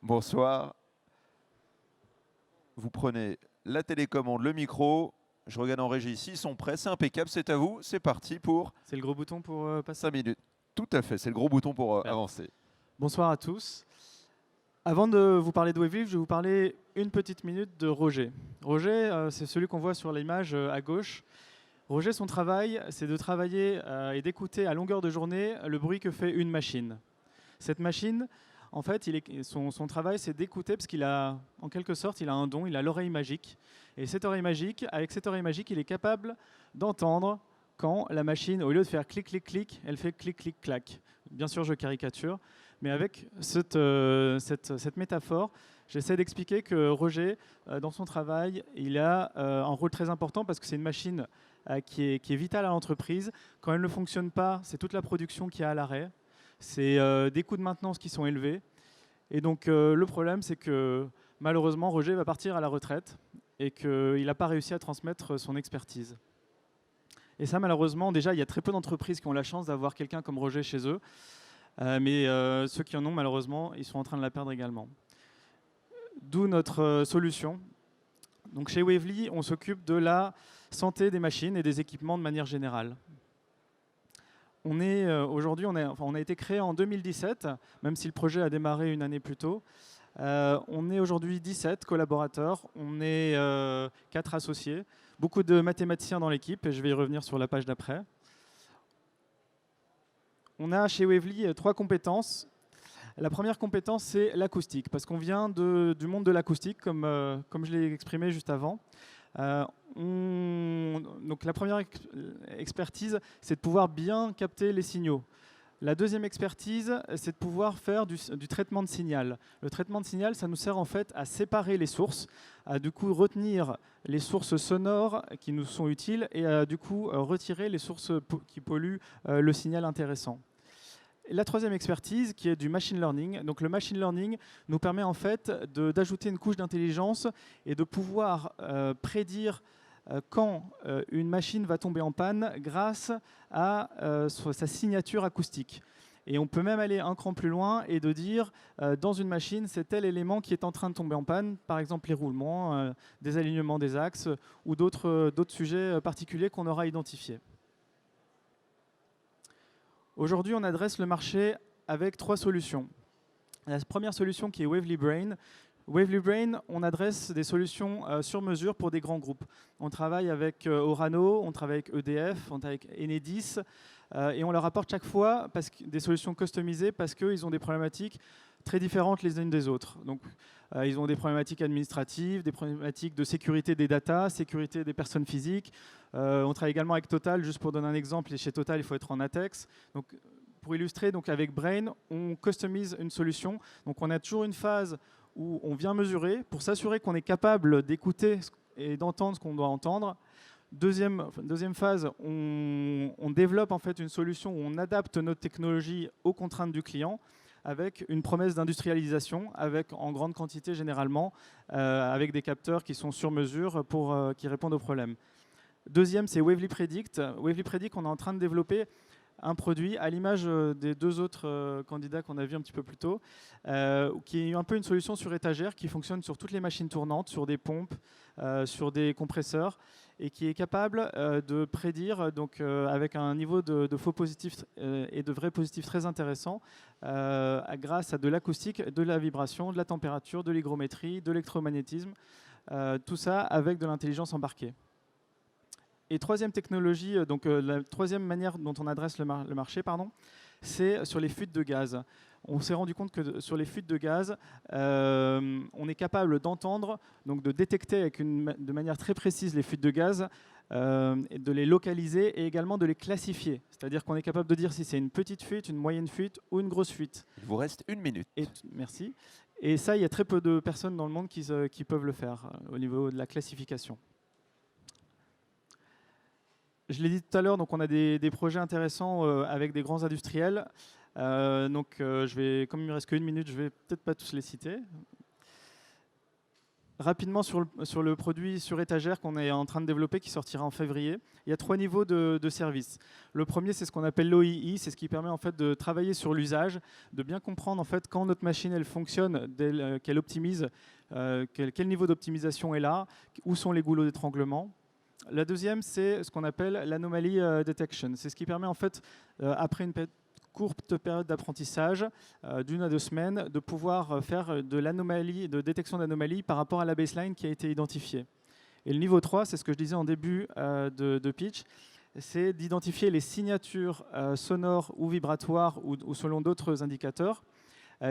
Bonsoir. Vous prenez la télécommande, le micro. Je regarde en régie ici, ils sont prêts, c'est impeccable, c'est à vous, c'est parti pour... C'est le gros bouton pour passer 5 minutes. Tout à fait, c'est le gros bouton pour avancer. Bonsoir à tous. Avant de vous parler de Wavely, je vais vous parler une petite minute de Roger. Roger, c'est celui qu'on voit sur l'image à gauche. Roger, son travail, c'est de travailler et d'écouter à longueur de journée le bruit que fait une machine. Cette machine, en fait, son travail, c'est d'écouter, parce qu'il a, en quelque sorte, il a un don, il a l'oreille magique. Et cette oreille magique, avec cette oreille magique, il est capable d'entendre quand la machine, au lieu de faire clic, clic, clic, elle fait clic, clic, clac. Bien sûr, je caricature, mais avec cette métaphore, j'essaie d'expliquer que Roger, dans son travail, il a un rôle très important parce que c'est une machine qui est vitale à l'entreprise. Quand elle ne fonctionne pas, c'est toute la production qui est à l'arrêt. C'est des coûts de maintenance qui sont élevés. Et donc, le problème, c'est que malheureusement, Roger va partir à la retraite et qu'il n'a pas réussi à transmettre son expertise. Et ça, malheureusement, déjà, il y a très peu d'entreprises qui ont la chance d'avoir quelqu'un comme Roger chez eux. Mais ceux qui en ont, malheureusement, ils sont en train de la perdre également. D'où notre solution. Donc, chez Wavely, on s'occupe de la santé des machines et des équipements de manière générale. Aujourd'hui, on a été créé en 2017, même si le projet a démarré une année plus tôt. On est aujourd'hui 17 collaborateurs, on est 4 associés, beaucoup de mathématiciens dans l'équipe, et je vais y revenir sur la page d'après. On a chez Wavely 3 compétences. La première compétence, c'est l'acoustique, parce qu'on vient du monde de l'acoustique, comme je l'ai exprimé juste avant. Donc la première expertise, c'est de pouvoir bien capter les signaux. La deuxième expertise, c'est de pouvoir faire du traitement de signal. Le traitement de signal, ça nous sert en fait à séparer les sources, à du coup retenir les sources sonores qui nous sont utiles et à du coup retirer les sources qui polluent le signal intéressant. La troisième expertise, qui est du machine learning. Donc le machine learning nous permet en fait d'ajouter une couche d'intelligence et de pouvoir prédire quand une machine va tomber en panne grâce à sa signature acoustique. Et on peut même aller un cran plus loin et de dire dans une machine, c'est tel élément qui est en train de tomber en panne, par exemple les roulements, des alignements des axes ou d'autres sujets particuliers qu'on aura identifiés. Aujourd'hui, on adresse le marché avec 3 solutions. La première solution qui est Wavely Brain. Wavely Brain, on adresse des solutions sur mesure pour des grands groupes. On travaille avec Orano, on travaille avec EDF, on travaille avec Enedis, et on leur apporte chaque fois des solutions customisées parce qu'ils ont des problématiques très différentes les unes des autres. Donc, ils ont des problématiques administratives, des problématiques de sécurité des data, sécurité des personnes physiques. On travaille également avec Total, juste pour donner un exemple, et chez Total, il faut être en ATEX. Donc, pour illustrer, donc avec Brain, on customise une solution. Donc, on a toujours une phase où on vient mesurer pour s'assurer qu'on est capable d'écouter et d'entendre ce qu'on doit entendre. Deuxième phase, on développe en fait une solution où on adapte notre technologie aux contraintes du client avec une promesse d'industrialisation, en grande quantité généralement, avec des capteurs qui sont sur mesure qui répondent aux problèmes. Deuxième, c'est Wavely Predict. Wavely Predict, on est en train de développer un produit à l'image des 2 autres candidats qu'on a vus un petit peu plus tôt, qui est un peu une solution sur étagère qui fonctionne sur toutes les machines tournantes, sur des pompes, sur des compresseurs, et qui est capable de prédire, donc, avec un niveau de faux positifs et de vrais positifs très intéressant, grâce à de l'acoustique, de la vibration, de la température, de l'hygrométrie, de l'électromagnétisme, tout ça avec de l'intelligence embarquée. Et troisième technologie, la troisième manière dont on adresse le marché, c'est sur les fuites de gaz. On s'est rendu compte que sur les fuites de gaz, on est capable d'entendre, donc de détecter de manière très précise les fuites de gaz, et de les localiser et également de les classifier. C'est-à-dire qu'on est capable de dire si c'est une petite fuite, une moyenne fuite ou une grosse fuite. Il vous reste 1 minute. Merci. Et ça, il y a très peu de personnes dans le monde qui peuvent le faire au niveau de la classification. Je l'ai dit tout à l'heure, donc on a des projets intéressants avec des grands industriels. Comme il me reste qu'1 minute, je vais peut-être pas tous les citer. Rapidement sur le produit sur étagère qu'on est en train de développer, qui sortira en février, il y a 3 niveaux de service. Le premier, c'est ce qu'on appelle l'OII, c'est ce qui permet en fait de travailler sur l'usage, de bien comprendre en fait quand notre machine elle fonctionne, qu'elle optimise, quel niveau d'optimisation est là, où sont les goulots d'étranglement. La deuxième, c'est ce qu'on appelle l'anomaly detection. C'est ce qui permet en fait, après une courte période d'apprentissage, d'1 à 2 semaines, de pouvoir faire de détection d'anomalies par rapport à la baseline qui a été identifiée. Et le niveau 3, c'est ce que je disais en début de pitch, c'est d'identifier les signatures sonores ou vibratoires ou selon d'autres indicateurs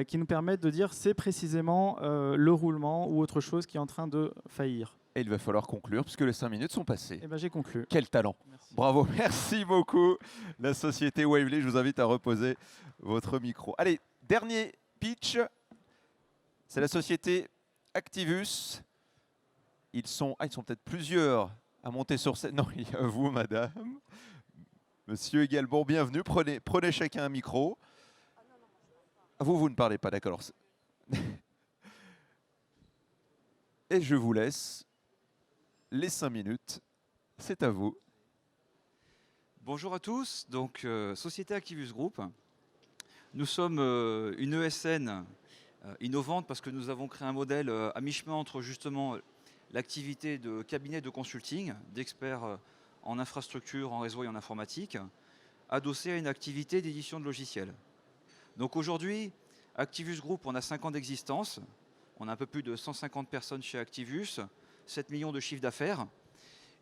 qui nous permettent de dire c'est précisément le roulement ou autre chose qui est en train de faillir. Et il va falloir conclure puisque les 5 minutes sont passées. Eh ben, j'ai conclu. Quel talent. Merci. Bravo, merci beaucoup. La société Wavely, je vous invite à reposer votre micro. Allez, dernier pitch. C'est la société Activus. Ils sont peut-être plusieurs à monter sur scène. Non, il y a vous, madame. Monsieur également, bienvenue. Prenez chacun un micro. Vous ne parlez pas, d'accord. Et je vous laisse les 5 minutes. C'est à vous. Bonjour à tous, donc Société Activus Group. Nous sommes une ESN innovante parce que nous avons créé un modèle à mi-chemin entre justement l'activité de cabinet de consulting, d'experts en infrastructure, en réseau et en informatique, adossé à une activité d'édition de logiciels. Donc aujourd'hui, Activus Group, on a 5 ans d'existence, on a un peu plus de 150 personnes chez Activus, 7 millions de chiffre d'affaires,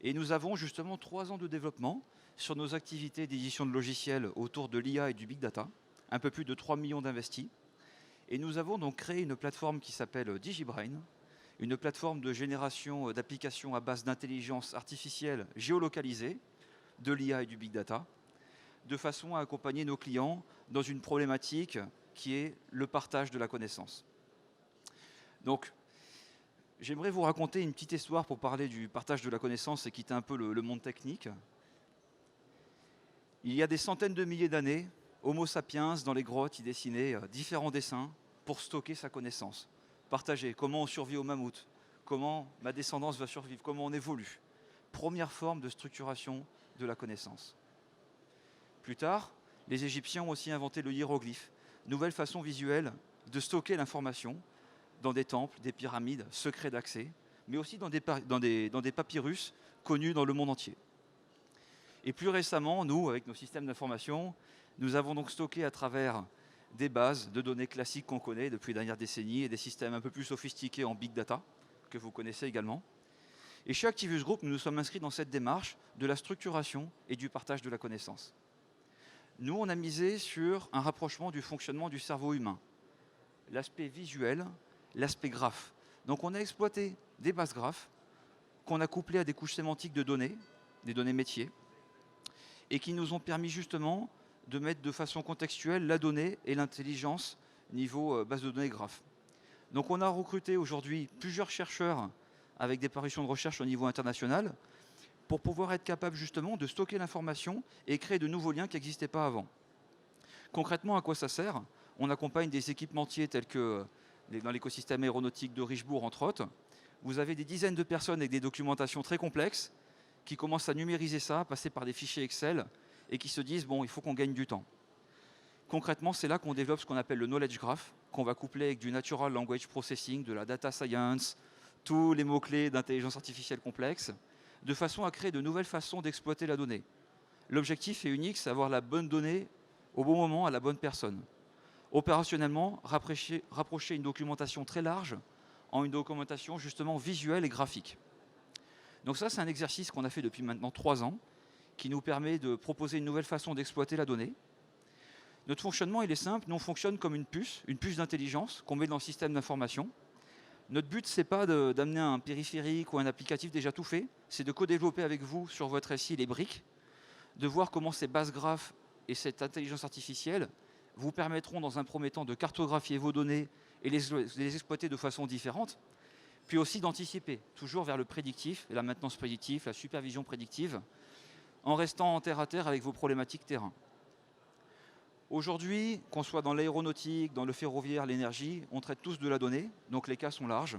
et nous avons justement 3 ans de développement sur nos activités d'édition de logiciels autour de l'IA et du big data, un peu plus de 3 millions d'investis. Et nous avons donc créé une plateforme qui s'appelle DigiBrain, une plateforme de génération d'applications à base d'intelligence artificielle géolocalisée, de l'IA et du big data, de façon à accompagner nos clients dans une problématique qui est le partage de la connaissance. Donc, j'aimerais vous raconter une petite histoire pour parler du partage de la connaissance et quitter un peu le monde technique. Il y a des centaines de milliers d'années, Homo sapiens, dans les grottes, il dessinait différents dessins pour stocker sa connaissance. Partager comment on survit au mammouth, comment ma descendance va survivre, comment on évolue. Première forme de structuration de la connaissance. Plus tard, les Égyptiens ont aussi inventé le hiéroglyphe, nouvelle façon visuelle de stocker l'information dans des temples, des pyramides, secrets d'accès, mais aussi dans des papyrus connus dans le monde entier. Et plus récemment, nous, avec nos systèmes d'information, nous avons donc stocké à travers des bases de données classiques qu'on connaît depuis les dernières décennies et des systèmes un peu plus sophistiqués en big data, que vous connaissez également. Et chez Activus Group, nous nous sommes inscrits dans cette démarche de la structuration et du partage de la connaissance. Nous, on a misé sur un rapprochement du fonctionnement du cerveau humain, l'aspect visuel, l'aspect graphe. Donc on a exploité des bases graphes qu'on a couplées à des couches sémantiques de données, des données métiers, et qui nous ont permis justement de mettre de façon contextuelle la donnée et l'intelligence niveau base de données graphe. Donc on a recruté aujourd'hui plusieurs chercheurs avec des parutions de recherche au niveau international pour pouvoir être capable justement de stocker l'information et créer de nouveaux liens qui n'existaient pas avant. Concrètement, à quoi ça sert? On accompagne des équipementiers tels que dans l'écosystème aéronautique de Richebourg, entre autres. Vous avez des dizaines de personnes avec des documentations très complexes qui commencent à numériser ça, passer par des fichiers Excel et qui se disent bon, il faut qu'on gagne du temps. Concrètement, c'est là qu'on développe ce qu'on appelle le knowledge graph, qu'on va coupler avec du natural language processing, de la data science, tous les mots-clés d'intelligence artificielle complexe, de façon à créer de nouvelles façons d'exploiter la donnée. L'objectif est unique, c'est avoir la bonne donnée au bon moment à la bonne personne. Opérationnellement, rapprocher une documentation très large en une documentation justement visuelle et graphique. Donc ça, c'est un exercice qu'on a fait depuis maintenant 3 ans, qui nous permet de proposer une nouvelle façon d'exploiter la donnée. Notre fonctionnement, il est simple. Nous, on fonctionne comme une puce d'intelligence qu'on met dans le système d'information. Notre but, ce n'est pas d'amener un périphérique ou un applicatif déjà tout fait, c'est de co-développer avec vous sur votre SI les briques, de voir comment ces bases graphes et cette intelligence artificielle vous permettront dans un premier temps de cartographier vos données et les exploiter de façon différente, puis aussi d'anticiper, toujours vers le prédictif, et la maintenance prédictive, la supervision prédictive, en restant en terre à terre avec vos problématiques terrain. Aujourd'hui, qu'on soit dans l'aéronautique, dans le ferroviaire, l'énergie, on traite tous de la donnée, donc les cas sont larges.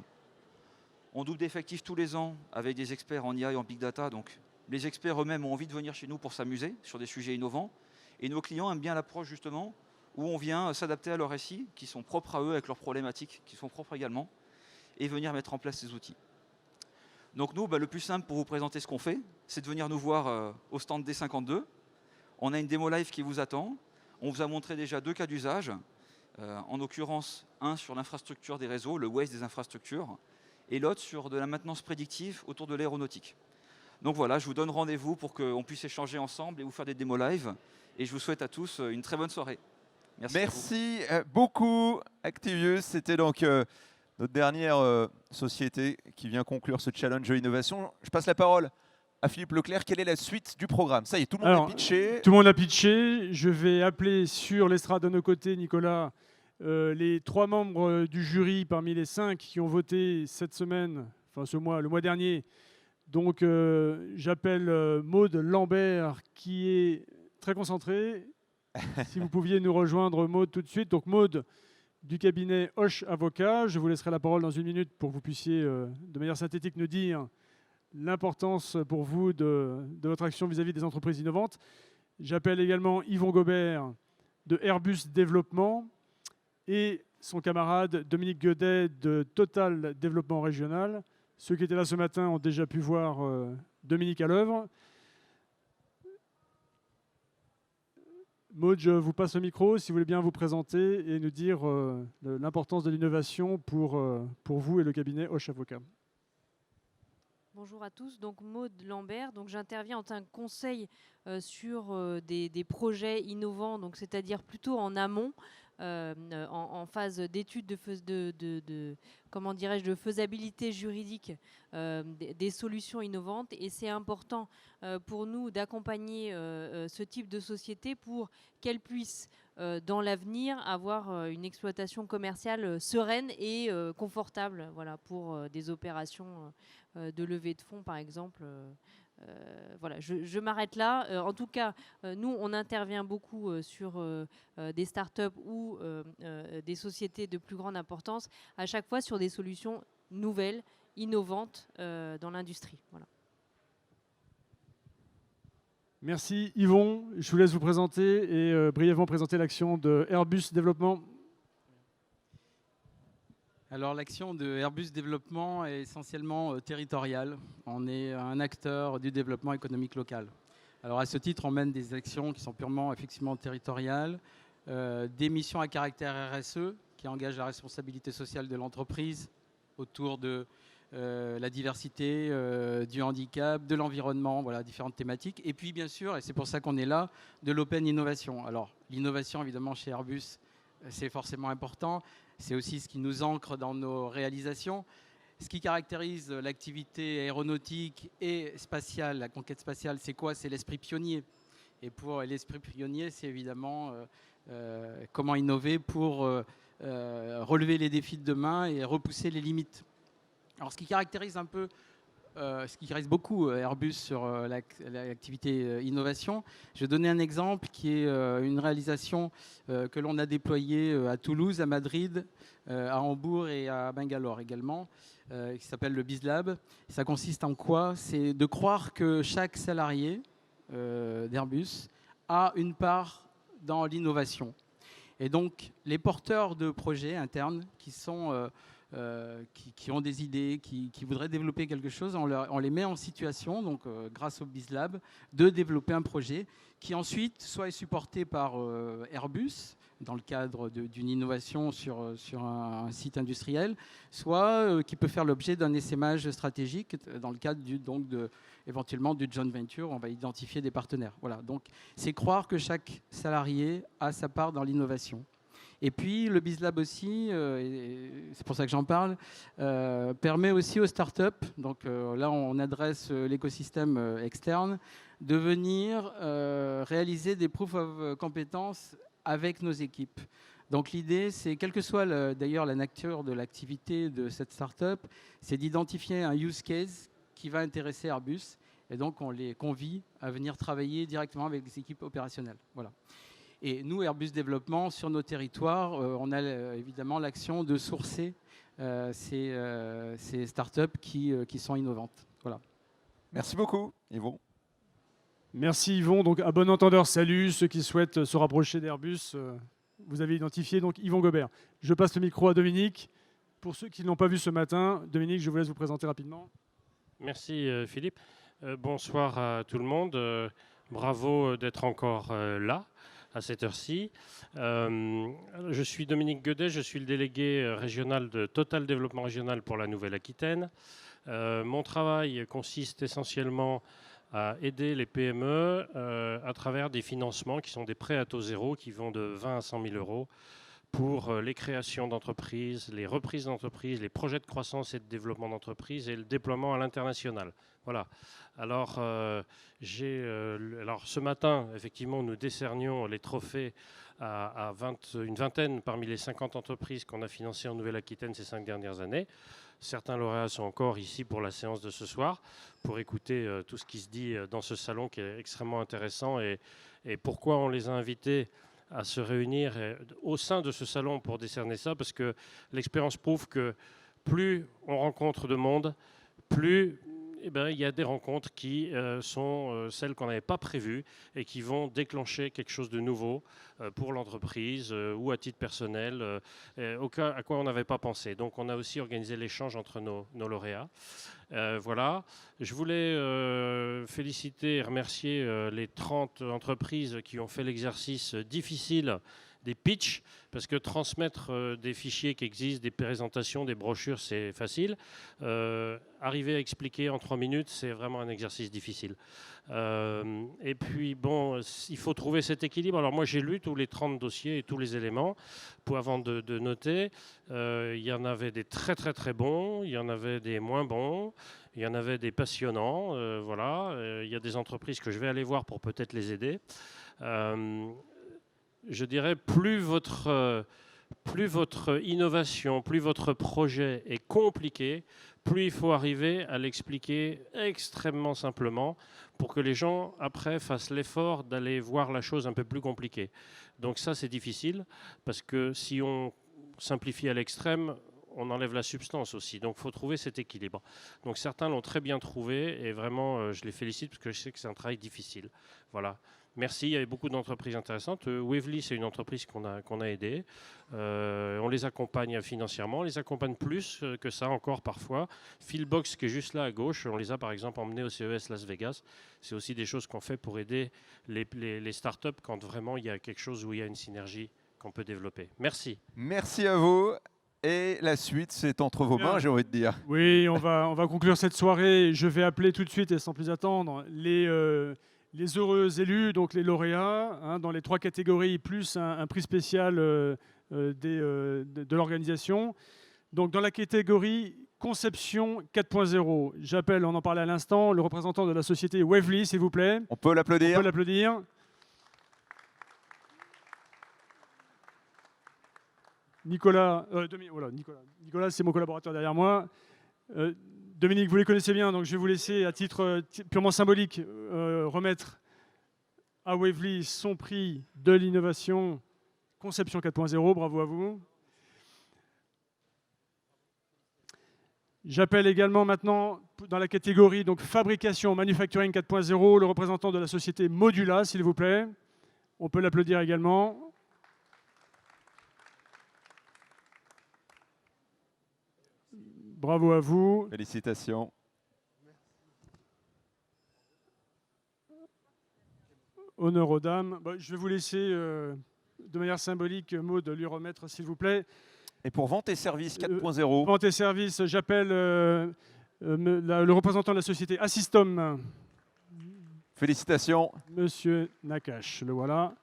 On double d'effectifs tous les ans avec des experts en IA et en big data, donc les experts eux-mêmes ont envie de venir chez nous pour s'amuser sur des sujets innovants, et nos clients aiment bien l'approche justement où on vient s'adapter à leurs SI, qui sont propres à eux, avec leurs problématiques, qui sont propres également, et venir mettre en place ces outils. Donc nous, le plus simple pour vous présenter ce qu'on fait, c'est de venir nous voir au stand D52. On a une démo live qui vous attend. On vous a montré déjà 2 cas d'usage, en l'occurrence un sur l'infrastructure des réseaux, le waste des infrastructures, et l'autre sur de la maintenance prédictive autour de l'aéronautique. Donc voilà, je vous donne rendez-vous pour qu'on puisse échanger ensemble et vous faire des démos live. Et je vous souhaite à tous une très bonne soirée. Merci beaucoup, Activius. C'était donc notre dernière société qui vient conclure ce challenge de l'innovation. Je passe la parole à Philippe Leclerc. Quelle est la suite du programme? Ça y est, tout le monde a pitché. Tout le monde a pitché. Je vais appeler sur l'estrade de nos côtés, Nicolas, les 3 membres du jury parmi les 5 qui ont voté cette semaine, enfin le mois dernier. Donc j'appelle Maud Lambert qui est très concentrée. Si vous pouviez nous rejoindre, Maud, tout de suite. Donc Maud du cabinet Hoche Avocat. Je vous laisserai la parole dans 1 minute pour que vous puissiez de manière synthétique nous dire l'importance pour vous de votre action vis-à-vis des entreprises innovantes. J'appelle également Yvon Gobert de Airbus Développement et son camarade Dominique Guedet de Total Développement Régional. Ceux qui étaient là ce matin ont déjà pu voir Dominique à l'œuvre. Maud, je vous passe le micro si vous voulez bien vous présenter et nous dire l'importance de l'innovation pour vous et le cabinet Hoche Avocat. Bonjour à tous, donc Maud Lambert, donc j'interviens en tant que conseil sur des projets innovants, donc c'est-à-dire plutôt en amont, en phase d'étude de faisabilité juridique des solutions innovantes, et c'est important pour nous d'accompagner ce type de société pour qu'elle puisse dans l'avenir avoir une exploitation commerciale sereine et confortable, voilà, pour des opérations de levée de fonds par exemple. Voilà, je m'arrête là. En tout cas, nous, on intervient beaucoup sur des startups ou des sociétés de plus grande importance, à chaque fois sur des solutions nouvelles, innovantes dans l'industrie. Voilà. Merci Yvon. Je vous laisse vous présenter et brièvement présenter l'action de Airbus Développement. Alors l'action de Airbus Développement est essentiellement territoriale. On est un acteur du développement économique local. Alors à ce titre, on mène des actions qui sont purement effectivement territoriales, des missions à caractère RSE qui engagent la responsabilité sociale de l'entreprise autour de la diversité, du handicap, de l'environnement, voilà, différentes thématiques. Et puis bien sûr, et c'est pour ça qu'on est là, de l'open innovation. Alors l'innovation évidemment chez Airbus, c'est forcément important. C'est aussi ce qui nous ancre dans nos réalisations. Ce qui caractérise l'activité aéronautique et spatiale, la conquête spatiale, c'est quoi? C'est l'esprit pionnier. Et pour l'esprit pionnier, c'est évidemment comment innover pour relever les défis de demain et repousser les limites. Alors ce qui caractérise un peu, ce qui caractérise beaucoup Airbus sur l'activité innovation, je vais donner un exemple qui est une réalisation que l'on a déployée à Toulouse, à Madrid, à Hambourg et à Bangalore également, qui s'appelle le BizLab. Ça consiste en quoi? C'est de croire que chaque salarié d'Airbus a une part dans l'innovation. Et donc les porteurs de projets internes qui sont qui ont des idées, qui voudraient développer quelque chose, on les met en situation, donc grâce au BizLab, de développer un projet qui ensuite soit est supporté par Airbus dans le cadre d'une innovation sur un site industriel, soit qui peut faire l'objet d'un essaimage stratégique dans le cadre éventuellement du joint venture, on va identifier des partenaires. Voilà, donc c'est croire que chaque salarié a sa part dans l'innovation. Et puis le BizLab aussi, c'est pour ça que j'en parle, permet aussi aux startups, donc là on adresse l'écosystème externe, de venir réaliser des proof of compétences avec nos équipes. Donc l'idée, c'est, quelle que soit d'ailleurs la nature de l'activité de cette startup, c'est d'identifier un use case qui va intéresser Airbus. Et donc on les convie à venir travailler directement avec les équipes opérationnelles. Voilà. Et nous, Airbus Développement, sur nos territoires, on a évidemment l'action de sourcer ces startups qui sont innovantes. Voilà. Merci beaucoup, Yvon. Merci Yvon. Donc à bon entendeur, salut. Ceux qui souhaitent se rapprocher d'Airbus, vous avez identifié donc Yvon Gobert. Je passe le micro à Dominique. Pour ceux qui ne l'ont pas vu ce matin, Dominique, je vous laisse vous présenter rapidement. Merci Philippe. Bonsoir à tout le monde. Bravo d'être encore là à cette heure-ci. Je suis Dominique Guedet, je suis le délégué régional de Total Développement Régional pour la Nouvelle-Aquitaine. Mon travail consiste essentiellement à aider les PME à travers des financements qui sont des prêts à taux zéro qui vont de 20 à 100 000 euros pour les créations d'entreprises, les reprises d'entreprises, les projets de croissance et de développement d'entreprises et le déploiement à l'international. Voilà. Alors, ce matin, effectivement, nous décernions les trophées à une vingtaine parmi les 50 entreprises qu'on a financées en Nouvelle-Aquitaine ces 5 dernières années. Certains lauréats sont encore ici pour la séance de ce soir, pour écouter tout ce qui se dit dans ce salon qui est extrêmement intéressant et pourquoi on les a invités à se réunir au sein de ce salon pour décerner ça, parce que l'expérience prouve que plus on rencontre de monde, plus il y a des rencontres qui sont celles qu'on n'avait pas prévues et qui vont déclencher quelque chose de nouveau pour l'entreprise ou à titre personnel, à quoi on n'avait pas pensé. Donc on a aussi organisé l'échange entre nos lauréats. Voilà. Je voulais féliciter et remercier les 30 entreprises qui ont fait l'exercice difficile des pitchs, parce que transmettre des fichiers qui existent, des présentations, des brochures, c'est facile. Arriver à expliquer en 3 minutes, c'est vraiment un exercice difficile. Et puis, bon, il faut trouver cet équilibre. Alors moi, j'ai lu tous les 30 dossiers et tous les éléments avant de noter. Il y en avait des très, très, très bons. Il y en avait des moins bons. Il y en avait des passionnants. Voilà. Il y a des entreprises que je vais aller voir pour peut-être les aider. Je dirais, plus votre innovation, plus votre projet est compliqué, plus il faut arriver à l'expliquer extrêmement simplement pour que les gens, après, fassent l'effort d'aller voir la chose un peu plus compliquée. Donc ça, c'est difficile, parce que si on simplifie à l'extrême, on enlève la substance aussi. Donc il faut trouver cet équilibre. Donc certains l'ont très bien trouvé, et vraiment, je les félicite, parce que je sais que c'est un travail difficile. Voilà. Merci, il y avait beaucoup d'entreprises intéressantes. Wavely, c'est une entreprise qu'on a aidée. On les accompagne financièrement, on les accompagne plus que ça encore parfois. Philbox, qui est juste là à gauche, on les a par exemple emmenés au CES Las Vegas. C'est aussi des choses qu'on fait pour aider les startups quand vraiment il y a quelque chose où il y a une synergie qu'on peut développer. Merci. Merci à vous. Et la suite, c'est entre vos mains, j'ai envie de dire. Oui, on va conclure cette soirée. Je vais appeler tout de suite, et sans plus attendre, les heureux élus, donc les lauréats, dans les 3 catégories, plus un prix spécial de l'organisation. Donc dans la catégorie Conception 4.0, j'appelle, on en parlait à l'instant, le représentant de la société Wavely, s'il vous plaît. On peut l'applaudir. On peut l'applaudir. Nicolas, Nicolas, c'est mon collaborateur derrière moi. Dominique, vous les connaissez bien, donc je vais vous laisser, à titre purement symbolique, remettre à Wavely son prix de l'innovation Conception 4.0. Bravo à vous. J'appelle également maintenant, dans la catégorie donc, Fabrication Manufacturing 4.0, le représentant de la société Modula, s'il vous plaît. On peut l'applaudir également. Bravo à vous. Félicitations. Honneur aux dames. Je vais vous laisser de manière symbolique, Maud, lui remettre, s'il vous plaît. Et pour Vente et Services 4.0. Vente et Services, j'appelle le représentant de la société Assystom. Félicitations. Monsieur Nakache, le voilà.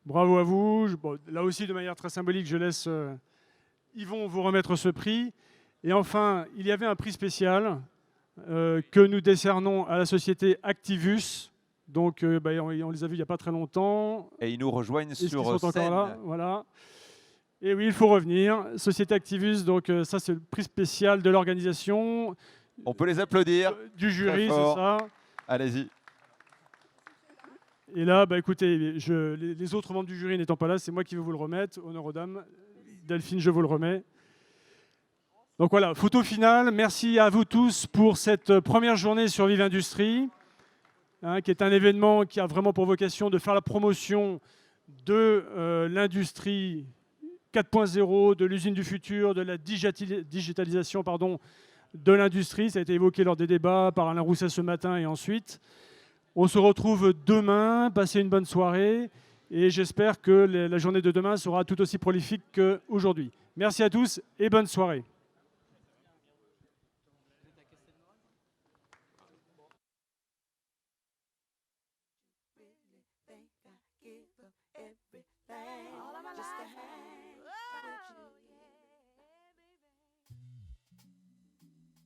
Bravo à vous. Bon, là aussi, de manière très symbolique, je laisse Yvon vous remettre ce prix. Et enfin, il y avait un prix spécial que nous décernons à la société Activus. Donc, on les a vus il n'y a pas très longtemps. Et ils nous rejoignent Est-ce sur qu'ils sont scène. encore là, voilà. Et oui, il faut revenir. Société Activus, donc ça, c'est le prix spécial de l'organisation. On peut les applaudir. Du jury, Très c'est fort. ça. Allez-y. Et là, écoutez, les autres membres du jury n'étant pas là, c'est moi qui vais vous le remettre. Honneur aux dames. Delphine, je vous le remets. Donc voilà, photo finale. Merci à vous tous pour cette première journée sur Vive Industrie, qui est un événement qui a vraiment pour vocation de faire la promotion de l'industrie 4.0, de l'usine du futur, de la digitalisation de l'industrie. Ça a été évoqué lors des débats par Alain Rousset ce matin et ensuite. On se retrouve demain, passez une bonne soirée et j'espère que la journée de demain sera tout aussi prolifique qu'aujourd'hui. Merci à tous et bonne soirée.